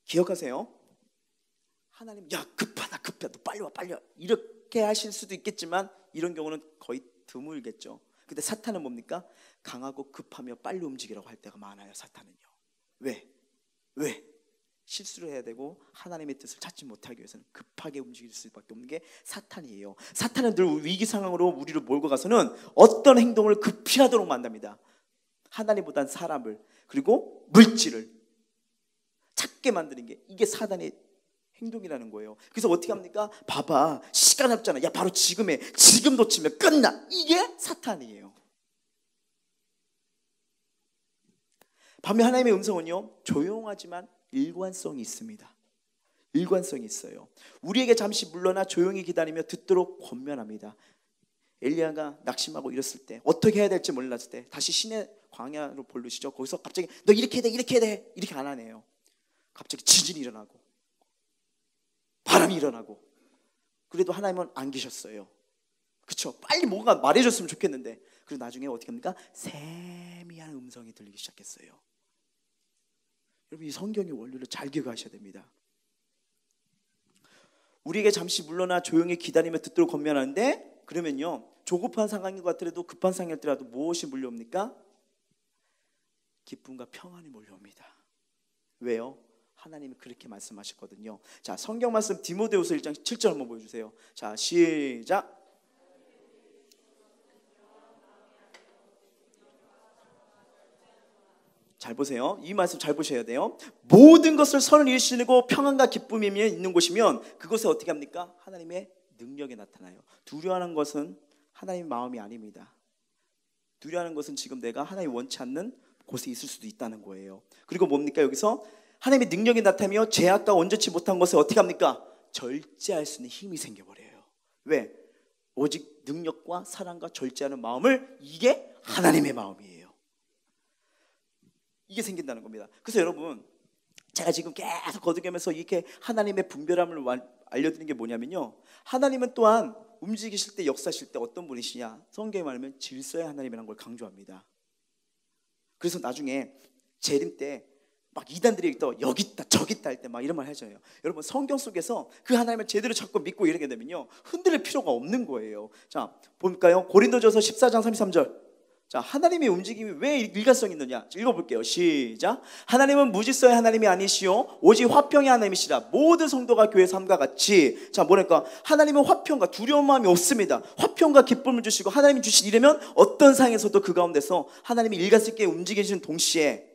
S1: 기억하세요. 하나님, 야 급하다 빨리 와 이렇게 하실 수도 있겠지만 이런 경우는 거의 드물겠죠. 근데 사탄은 뭡니까? 강하고 급하며 빨리 움직이라고 할 때가 많아요. 사탄은요. 왜? 실수를 해야 되고 하나님의 뜻을 찾지 못하기 위해서는 급하게 움직일 수밖에 없는 게 사탄이에요. 사탄은 늘 위기 상황으로 우리를 몰고 가서는 어떤 행동을 급히 하도록 만듭니다. 하나님보단 사람을, 그리고 물질을 찾게 만드는 게 이게 사단의 행동이라는 거예요. 그래서 어떻게 합니까? 봐봐, 시간 없잖아. 야 바로 지금 해. 지금 놓치면 끝나. 이게 사탄이에요. 반면 하나님의 음성은요, 조용하지만 일관성이 있습니다. 일관성이 있어요. 우리에게 잠시 물러나 조용히 기다리며 듣도록 권면합니다. 엘리야가 낙심하고 이랬을 때, 어떻게 해야 될지 몰랐을 때 다시 신의 광야로 부르시죠. 거기서 갑자기 너 이렇게 해야 돼 이렇게 안 하네요. 갑자기 지진이 일어나고 바람이 일어나고. 그래도 하나님은 안 계셨어요. 그렇죠? 빨리 뭔가 말해줬으면 좋겠는데. 그리고 나중에 어떻게 합니까? 세미한 음성이 들리기 시작했어요. 여러분, 이 성경의 원리를 잘 기억하셔야 됩니다. 우리에게 잠시 물러나 조용히 기다리며 듣도록 권면하는데, 그러면요, 조급한 상황인 것 같더라도 급한 상황일지라도 무엇이 몰려옵니까? 기쁨과 평안이 몰려옵니다. 왜요? 하나님이 그렇게 말씀하셨거든요. 자, 성경 말씀 디모데후서 1장 7절 한번 보여주세요. 자, 시작. 잘 보세요. 이 말씀 잘 보셔야 돼요. 모든 것을 선을 이루시고 평안과 기쁨이 있는 곳이면 그것에 어떻게 합니까? 하나님의 능력이 나타나요. 두려워하는 것은 하나님의 마음이 아닙니다. 두려워하는 것은 지금 내가 하나님 원치 않는 곳에 있을 수도 있다는 거예요. 그리고 뭡니까? 여기서 하나님의 능력이 나타나며 죄악과 원죄치 못한 것을 어떻게 합니까? 절제할 수 있는 힘이 생겨버려요. 왜? 오직 능력과 사랑과 절제하는 마음을, 이게 하나님의 마음이에요. 이게 생긴다는 겁니다. 그래서 여러분, 제가 지금 계속 거듭하면서 이렇게 하나님의 분별함을 알려드리는 게 뭐냐면요, 하나님은 또한 움직이실 때, 역사하실 때 어떤 분이시냐, 성경에 말하면 질서의 하나님이라는 걸 강조합니다. 그래서 나중에 재림 때 막 이단들이 또 여기 있다 저기 있다 할 때 막 이런 말 하잖아요. 여러분, 성경 속에서 그 하나님을 제대로 잡고 믿고 이러게 되면요, 흔들릴 필요가 없는 거예요. 자, 볼까요? 고린도전서 14장 33절. 자, 하나님의 움직임이 왜 일관성이 있느냐, 읽어볼게요. 시작. 하나님은 무질서의 하나님이 아니시오 오직 화평의 하나님이시라. 모든 성도가 교회 삶과 같이. 자, 뭐랄까, 하나님은 화평과 두려운 마음이 없습니다. 화평과 기쁨을 주시고, 하나님이 주신 이르면 어떤 상황에서도 그 가운데서 하나님이 일관성 있게 움직이시는 동시에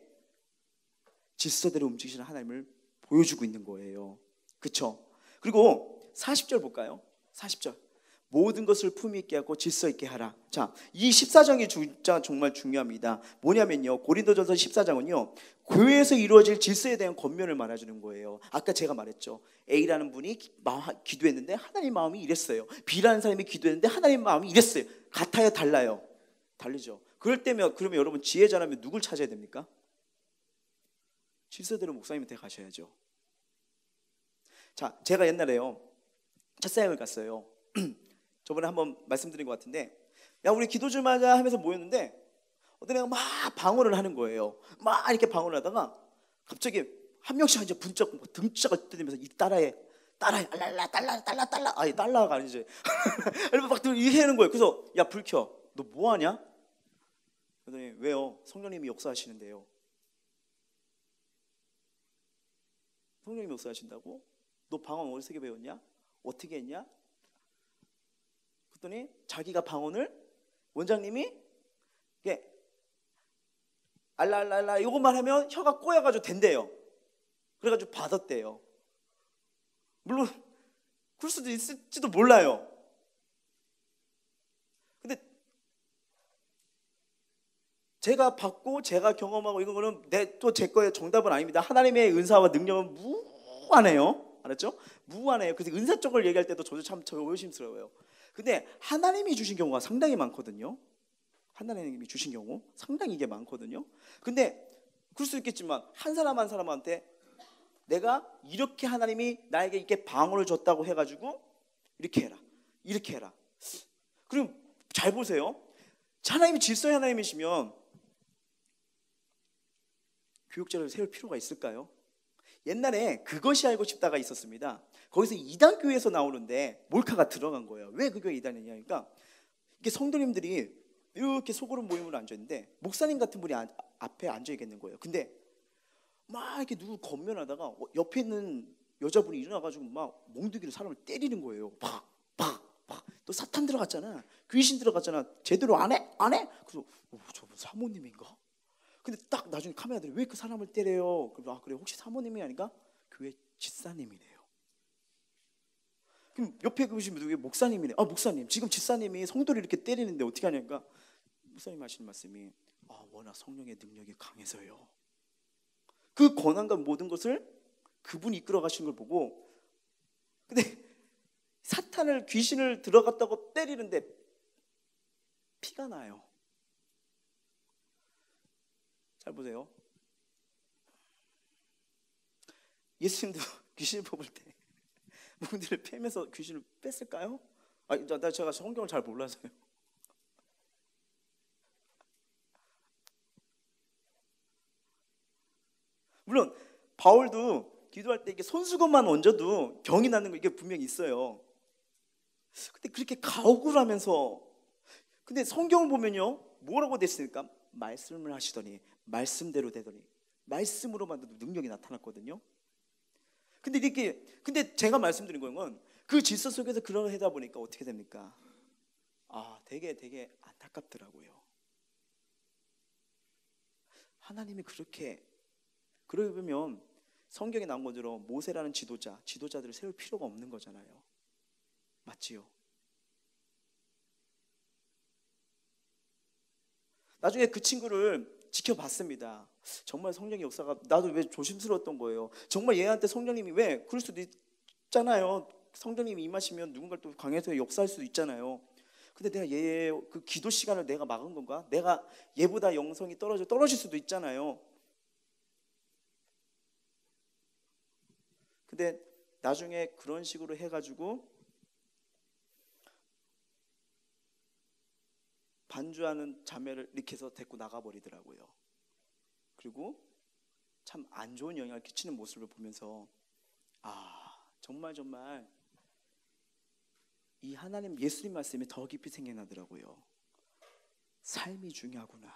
S1: 질서대로 움직이시는 하나님을 보여주고 있는 거예요. 그렇죠? 그리고 40절 볼까요? 40절. 모든 것을 품위 있게 하고 질서 있게 하라. 자, 이 14장이 진짜 정말 중요합니다. 뭐냐면요, 고린도전서 14장은요 교회에서 이루어질 질서에 대한 권면을 말해주는 거예요. 아까 제가 말했죠, A라는 분이 기도했는데 하나님 마음이 이랬어요. B라는 사람이 기도했는데 하나님 마음이 이랬어요. 같아요, 달라요? 다르죠. 그럴 때면, 그러면 여러분, 지혜자라면 누굴 찾아야 됩니까? 질서대로 목사님한테 가셔야죠. 자, 제가 옛날에요 첫사역을 갔어요. 저번에 한번 말씀드린 것 같은데, 야, 우리 기도 좀 하자 하면서 모였는데 어떤 애가 막 방언을 하는 거예요. 막 이렇게 방언을 하다가 갑자기 한 명씩 이제 분짝 등짝을 뜨면서 이 따라해 달라. 아니, 달라가 아니지. 이러면 막 이렇게 하는 거예요. 그래서, 야, 불 켜. 너 뭐 하냐? 그랬더니, 왜요? 성령님이 역사하시는데요. 성령님이 역사하신다고? 너 방언 어디서 배웠냐? 어떻게 했냐? 그랬더니 자기가 방언을, 원장님이 이게 알라알라알라 이것만 하면 혀가 꼬여가지고 된대요. 그래가지고 받았대요. 물론 그럴 수도 있을지도 몰라요. 근데 제가 받고 제가 경험하고 이거는 또 제 거의 정답은 아닙니다. 하나님의 은사와 능력은 무한해요. 알았죠? 무한해요. 그래서 은사 쪽을 얘기할 때도 저도 참 의심스러워요. 근데 하나님이 주신 경우가 상당히 많거든요. 하나님이 주신 경우 상당히 이게 많거든요. 근데 그럴 수 있겠지만 한 사람 한 사람한테 내가 이렇게 하나님이 나에게 이렇게 방언을 줬다고 해가지고 이렇게 해라, 이렇게 해라. 그럼 잘 보세요. 하나님이 질서의 하나님이시면 교육자를 세울 필요가 있을까요? 옛날에 그것이 알고 싶다가 있었습니다. 거기서 이단 교회에서 나오는데 몰카가 들어간 거예요. 왜 그 교회 이단이냐? 그러니까 이게 성도님들이 이렇게 소그룹 모임으로 앉아 있는데 목사님 같은 분이 앞에 앉아 있겠는 거예요. 근데 막 이렇게 누구 겉면하다가 옆에 있는 여자분이 일어나가지고 막 몽둥이로 사람을 때리는 거예요. 팍. 또 사탄 들어갔잖아. 귀신 들어갔잖아. 제대로 안 해? 안 해? 그래서 저분 사모님인가? 근데 딱 나중에 카메라들이 왜 그 사람을 때려요? 그래서 그래, 혹시 사모님이 아닌가? 교회 집사님이래요. 그럼 옆에 계신 분이 목사님이네. 목사님, 지금 집사님이 성도를 이렇게 때리는데 어떻게 하냐니까, 목사님 하시는 말씀이 워낙 성령의 능력이 강해서요. 그 권한과 모든 것을 그분이 이끌어 가시는 걸 보고, 근데 사탄을, 귀신을 들어갔다고 때리는데 피가 나요. 잘 보세요. 예수님도 귀신을 뽑을 때 몽둥이를 패면서 귀신을 뺐을까요? 제가 성경을 잘 몰라서요. 물론 바울도 기도할 때 이게 손수건만 얹어도 병이 나는 거 이게 분명히 있어요. 근데 그렇게 가혹을 하면서, 근데 성경을 보면요 뭐라고 됐습니까? 말씀을 하시더니 말씀대로 되더니 말씀으로만 능력이 나타났거든요. 근데 제가 말씀드린 건 그 질서 속에서 그런 하다 보니까 어떻게 됩니까? 되게 안타깝더라고요. 하나님이 그러면 성경에 나온 것처럼 모세라는 지도자들을 세울 필요가 없는 거잖아요. 맞지요? 나중에 그 친구를 지켜봤습니다. 정말 성령의 역사가 나도 왜 조심스러웠던 거예요. 정말 얘한테 성령님이 왜 그럴 수도 있잖아요. 성령님이 임하시면 누군가를 또 강해서 역사할 수도 있잖아요. 근데 내가 얘의 그 기도 시간을 내가 막은 건가? 내가 얘보다 영성이 떨어질 수도 있잖아요. 근데 나중에 그런 식으로 해가지고 반주하는 자매를 이렇게 해서 데리고 나가버리더라고요. 그리고 참 안 좋은 영향을 끼치는 모습을 보면서 정말 이 하나님 예수님 말씀이 더 깊이 생각나더라고요. 삶이 중요하구나.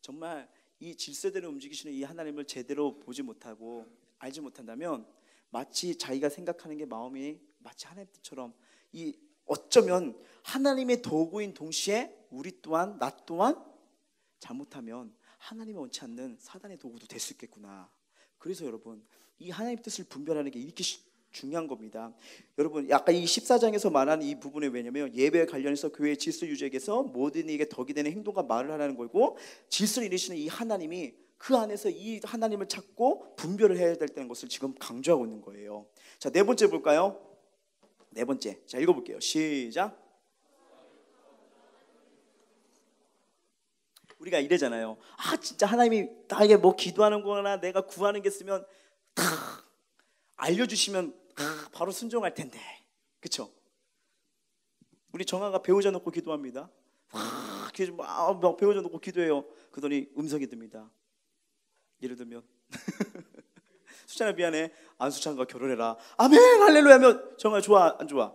S1: 정말 이 질서대로 움직이시는 이 하나님을 제대로 보지 못하고 알지 못한다면 마치 자기가 생각하는 게 마음이 마치 하나님 뜻처럼 이 어쩌면 하나님의 도구인 동시에 우리 또한 나 또한 잘못하면 하나님이 원치 않는 사단의 도구도 될 수 있겠구나. 그래서 여러분 이 하나님의 뜻을 분별하는 게 이렇게 중요한 겁니다. 여러분 아까 이 14장에서 말하는 이 부분에 왜냐면 예배에 관련해서 교회의 질서 유지에게서 모든 이에게 덕이 되는 행동과 말을 하라는 거고 질서를 이루시는 이 하나님이 그 안에서 이 하나님을 찾고 분별을 해야 된다는 것을 지금 강조하고 있는 거예요. 자, 네 번째 볼까요? 네 번째. 자, 읽어볼게요. 시작. 우리가 이래잖아요. 진짜 하나님이 나에게 뭐 기도하는 거나 내가 구하는 게 있으면 다 알려주시면 바로 순종할 텐데. 그쵸? 우리 정아가 배우자 놓고 기도합니다. 배우자 놓고 기도해요. 그러더니 음성이 듭니다. 예를 들면 수찬아 미안해. 안수찬과 결혼해라. 아멘 할렐루야 하면 정아 좋아 안 좋아?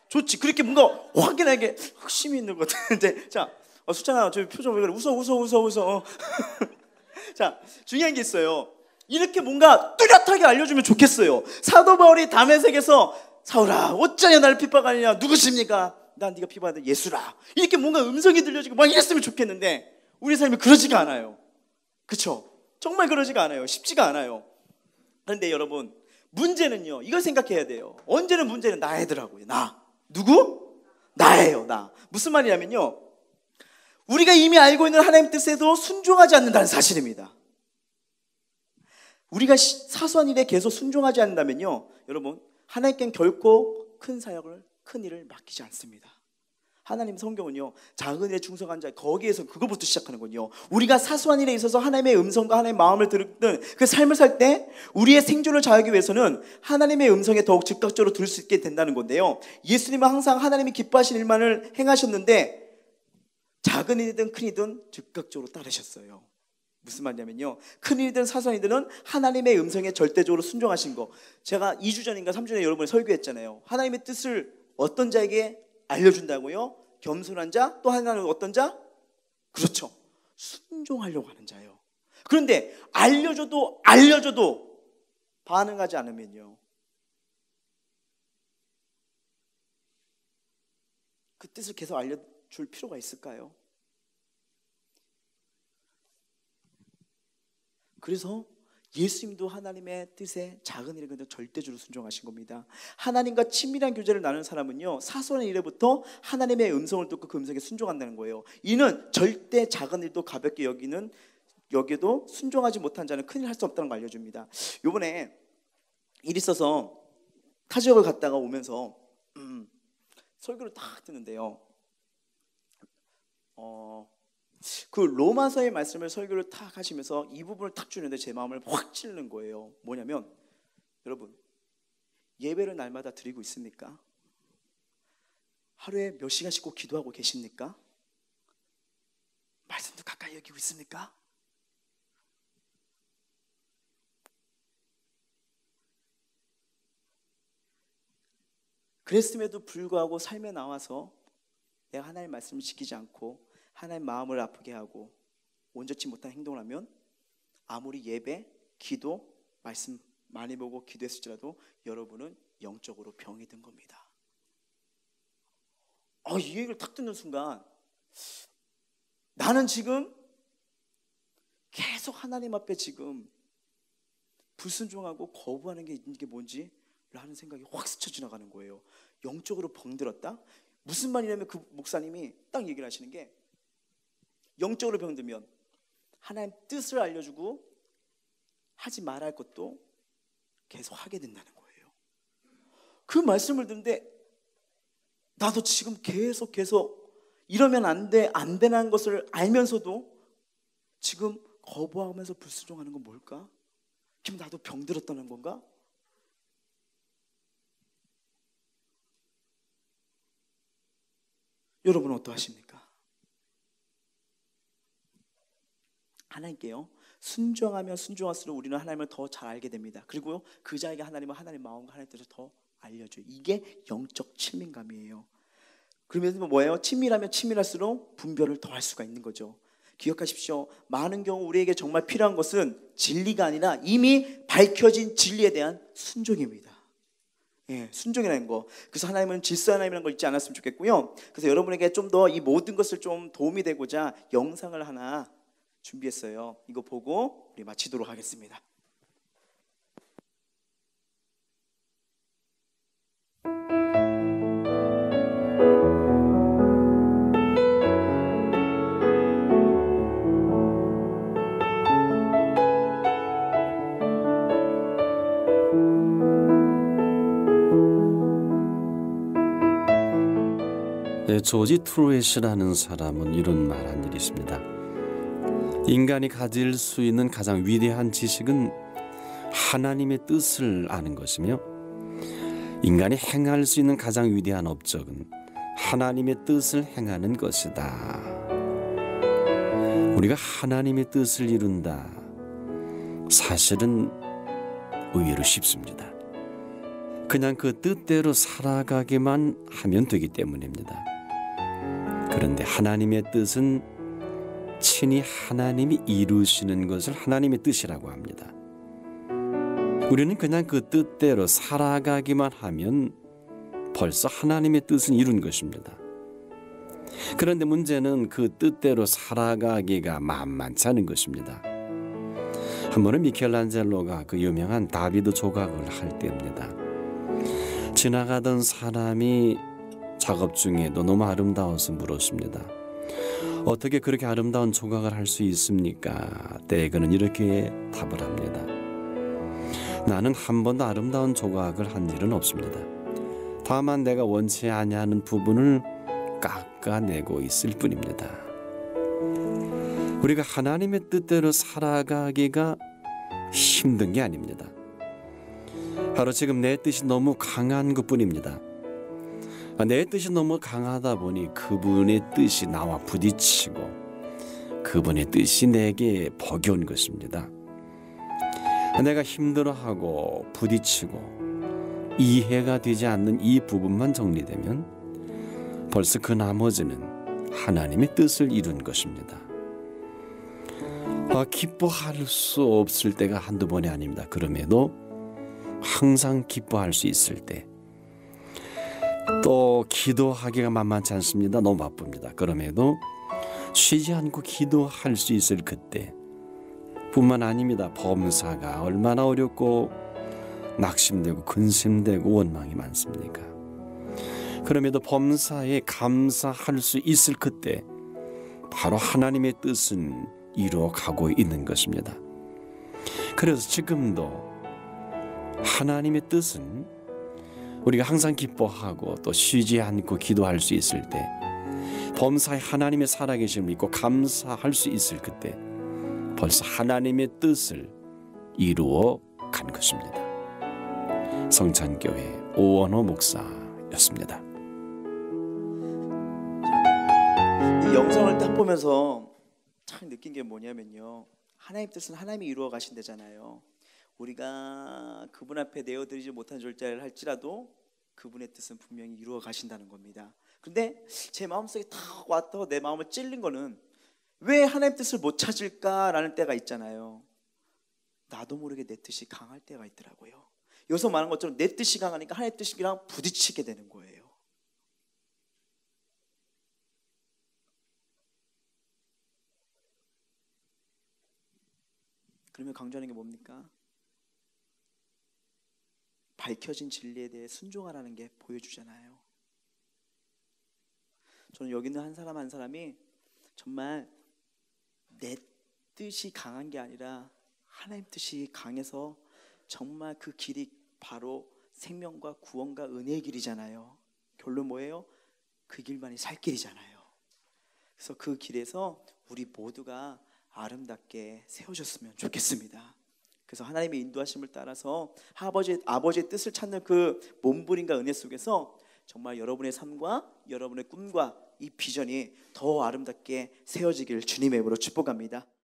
S1: 좋지. 그렇게 뭔가 확연하게 확심이 있는 것 같은데 자 수찬아 저 표정 왜 그래? 웃어. 자 중요한 게 있어요. 이렇게 뭔가 뚜렷하게 알려주면 좋겠어요. 사도 바울이 다메섹에서 사울아 어쩌냐 나를 핍박하느냐 누구십니까? 난 네가 핍박하는 예수라. 이렇게 뭔가 음성이 들려지고 막 이랬으면 좋겠는데 우리 삶이 그러지가 않아요. 그렇죠? 정말 그러지가 않아요. 쉽지가 않아요. 그런데 여러분 문제는요 이걸 생각해야 돼요. 언제는 문제는 나애더라고요. 나 누구? 나예요. 나 무슨 말이냐면요 우리가 이미 알고 있는 하나님 뜻에도 순종하지 않는다는 사실입니다. 우리가 사소한 일에 계속 순종하지 않는다면요 여러분 하나님께는 결코 큰 사역을 큰 일을 맡기지 않습니다. 하나님 성경은요 작은 일에 충성한 자 거기에서 그거부터 시작하는군요. 우리가 사소한 일에 있어서 하나님의 음성과 하나님의 마음을 듣는 그 삶을 살 때 우리의 생존을 자유하기 위해서는 하나님의 음성에 더욱 즉각적으로 들을 수 있게 된다는 건데요 예수님은 항상 하나님이 기뻐하신 일만을 행하셨는데 작은 일이든 큰 일이든 즉각적으로 따르셨어요. 무슨 말이냐면요 큰 일이든 사소한 일이든 하나님의 음성에 절대적으로 순종하신 거. 제가 2주 전인가 3주 전에 여러분이 설교했잖아요. 하나님의 뜻을 어떤 자에게 알려준다고요? 겸손한 자, 또 하나는 어떤 자? 그렇죠. 순종하려고 하는 자예요. 그런데 알려줘도 반응하지 않으면요 그 뜻을 계속 알려줄 필요가 있을까요? 그래서 예수님도 하나님의 뜻에 작은 일에 그냥 절대적으로 순종하신 겁니다. 하나님과 친밀한 교제를 나누는 사람은요 사소한 일에부터 하나님의 음성을 듣고 그 음성에 순종한다는 거예요. 이는 절대 작은 일도 가볍게 여기도 순종하지 못한 자는 큰일 할 수 없다는 걸 알려줍니다. 요번에 일 있어서 타 지역을 갔다가 오면서 설교를 딱 듣는데요 그 로마서의 말씀을 설교를 탁 하시면서 이 부분을 탁 주는데 제 마음을 확 찌르는 거예요. 뭐냐면 여러분 예배를 날마다 드리고 있습니까? 하루에 몇 시간씩 꼭 기도하고 계십니까? 말씀도 가까이 여기고 있습니까? 그랬음에도 불구하고 삶에 나와서 내가 하나님의 말씀을 지키지 않고 하나님의 마음을 아프게 하고 온전치 못한 행동을 하면 아무리 예배, 기도, 말씀 많이 보고 기도했을지라도 여러분은 영적으로 병이 든 겁니다. 이 얘기를 딱 듣는 순간 나는 지금 계속 하나님 앞에 지금 불순종하고 거부하는 게 있는 게 뭔지 라는 생각이 확 스쳐 지나가는 거예요. 영적으로 병들었다? 무슨 말이냐면 그 목사님이 딱 얘기를 하시는 게 영적으로 병들면 하나님 뜻을 알려주고 하지 말아야 할 것도 계속 하게 된다는 거예요. 그 말씀을 듣는데 나도 지금 계속 이러면 안 되는 것을 알면서도 지금 거부하면서 불순종하는 건 뭘까? 지금 나도 병들었다는 건가? 여러분은 어떠하십니까? 하나님께요, 순종하면 순종할수록 우리는 하나님을 더 잘 알게 됩니다. 그리고 그 자에게 하나님은 하나님 마음과 하나님 뜻을 더 알려줘요. 이게 영적 친밀감이에요. 그러면 뭐예요? 친밀하면 친밀할수록 분별을 더 할 수가 있는 거죠. 기억하십시오. 많은 경우 우리에게 정말 필요한 것은 진리가 아니라 이미 밝혀진 진리에 대한 순종입니다. 예, 순종이라는 거. 그래서 하나님은 질서 하나님이라는 걸 잊지 않았으면 좋겠고요. 그래서 여러분에게 좀 더 이 모든 것을 좀 도움이 되고자 영상을 하나 준비했어요. 이거 보고 우리 마치도록 하겠습니다.
S2: 조지 트루엣이라는 사람은 이런 말한 일이 있습니다. 인간이 가질 수 있는 가장 위대한 지식은 하나님의 뜻을 아는 것이며, 인간이 행할 수 있는 가장 위대한 업적은 하나님의 뜻을 행하는 것이다. 우리가 하나님의 뜻을 이룬다. 사실은 의외로 쉽습니다. 그냥 그 뜻대로 살아가기만 하면 되기 때문입니다. 그런데 하나님의 뜻은 친히 하나님이 이루시는 것을 하나님의 뜻이라고 합니다. 우리는 그냥 그 뜻대로 살아가기만 하면 벌써 하나님의 뜻은 이룬 것입니다. 그런데 문제는 그 뜻대로 살아가기가 만만치 않은 것입니다. 한 번은 미켈란젤로가 그 유명한 다비드 조각을 할 때입니다. 지나가던 사람이 작업 중에도 너무 아름다워서 물었습니다. 어떻게 그렇게 아름다운 조각을 할 수 있습니까? 때에 그는 이렇게 답을 합니다. 나는 한 번도 아름다운 조각을 한 일은 없습니다. 다만 내가 원치 아니하는 부분을 깎아내고 있을 뿐입니다. 우리가 하나님의 뜻대로 살아가기가 힘든 게 아닙니다. 바로 지금 내 뜻이 너무 강한 것뿐입니다. 내 뜻이 너무 강하다 보니 그분의 뜻이 나와 부딪히고 그분의 뜻이 내게 버겨온 것입니다. 내가 힘들어하고 부딪히고 이해가 되지 않는 이 부분만 정리되면 벌써 그 나머지는 하나님의 뜻을 이룬 것입니다. 기뻐할 수 없을 때가 한두 번이 아닙니다. 그럼에도 항상 기뻐할 수 있을 때, 또 기도하기가 만만치 않습니다. 너무 바쁩니다. 그럼에도 쉬지 않고 기도할 수 있을 그때 뿐만 아닙니다. 범사가 얼마나 어렵고 낙심되고 근심되고 원망이 많습니까? 그럼에도 범사에 감사할 수 있을 그때 바로 하나님의 뜻은 이루어가고 있는 것입니다. 그래서 지금도 하나님의 뜻은 우리가 항상 기뻐하고 또 쉬지 않고 기도할 수 있을 때, 범사에 하나님의 살아계심을 믿고 감사할 수 있을 그때 벌써 하나님의 뜻을 이루어 간 것입니다. 성찬교회 오원호 목사였습니다.
S1: 이 영상을 딱 보면서 참 느낀 게 뭐냐면요, 하나님 뜻은 하나님이 이루어 가신다잖아요. 우리가 그분 앞에 내어드리지 못한 절제를 할지라도 그분의 뜻은 분명히 이루어 가신다는 겁니다. 근데 제 마음속에 탁 와서 내 마음을 찔린 거는 왜 하나님 뜻을 못 찾을까라는 때가 있잖아요. 나도 모르게 내 뜻이 강할 때가 있더라고요. 여기서 말한 것처럼 내 뜻이 강하니까 하나님 뜻이랑 부딪히게 되는 거예요. 그러면 강조하는 게 뭡니까? 밝혀진 진리에 대해 순종하라는 게 보여주잖아요. 저는 여기 있는 한 사람 한 사람이 정말 내 뜻이 강한 게 아니라 하나님 뜻이 강해서 정말 그 길이 바로 생명과 구원과 은혜의 길이잖아요. 결론 뭐예요? 그 길만이 살 길이잖아요. 그래서 그 길에서 우리 모두가 아름답게 세워졌으면 좋겠습니다. 그래서 하나님의 인도하심을 따라서 아버지의 뜻을 찾는 그 몸부림과 은혜 속에서 정말 여러분의 삶과 여러분의 꿈과 이 비전이 더 아름답게 세워지기를 주님의 이름으로 축복합니다.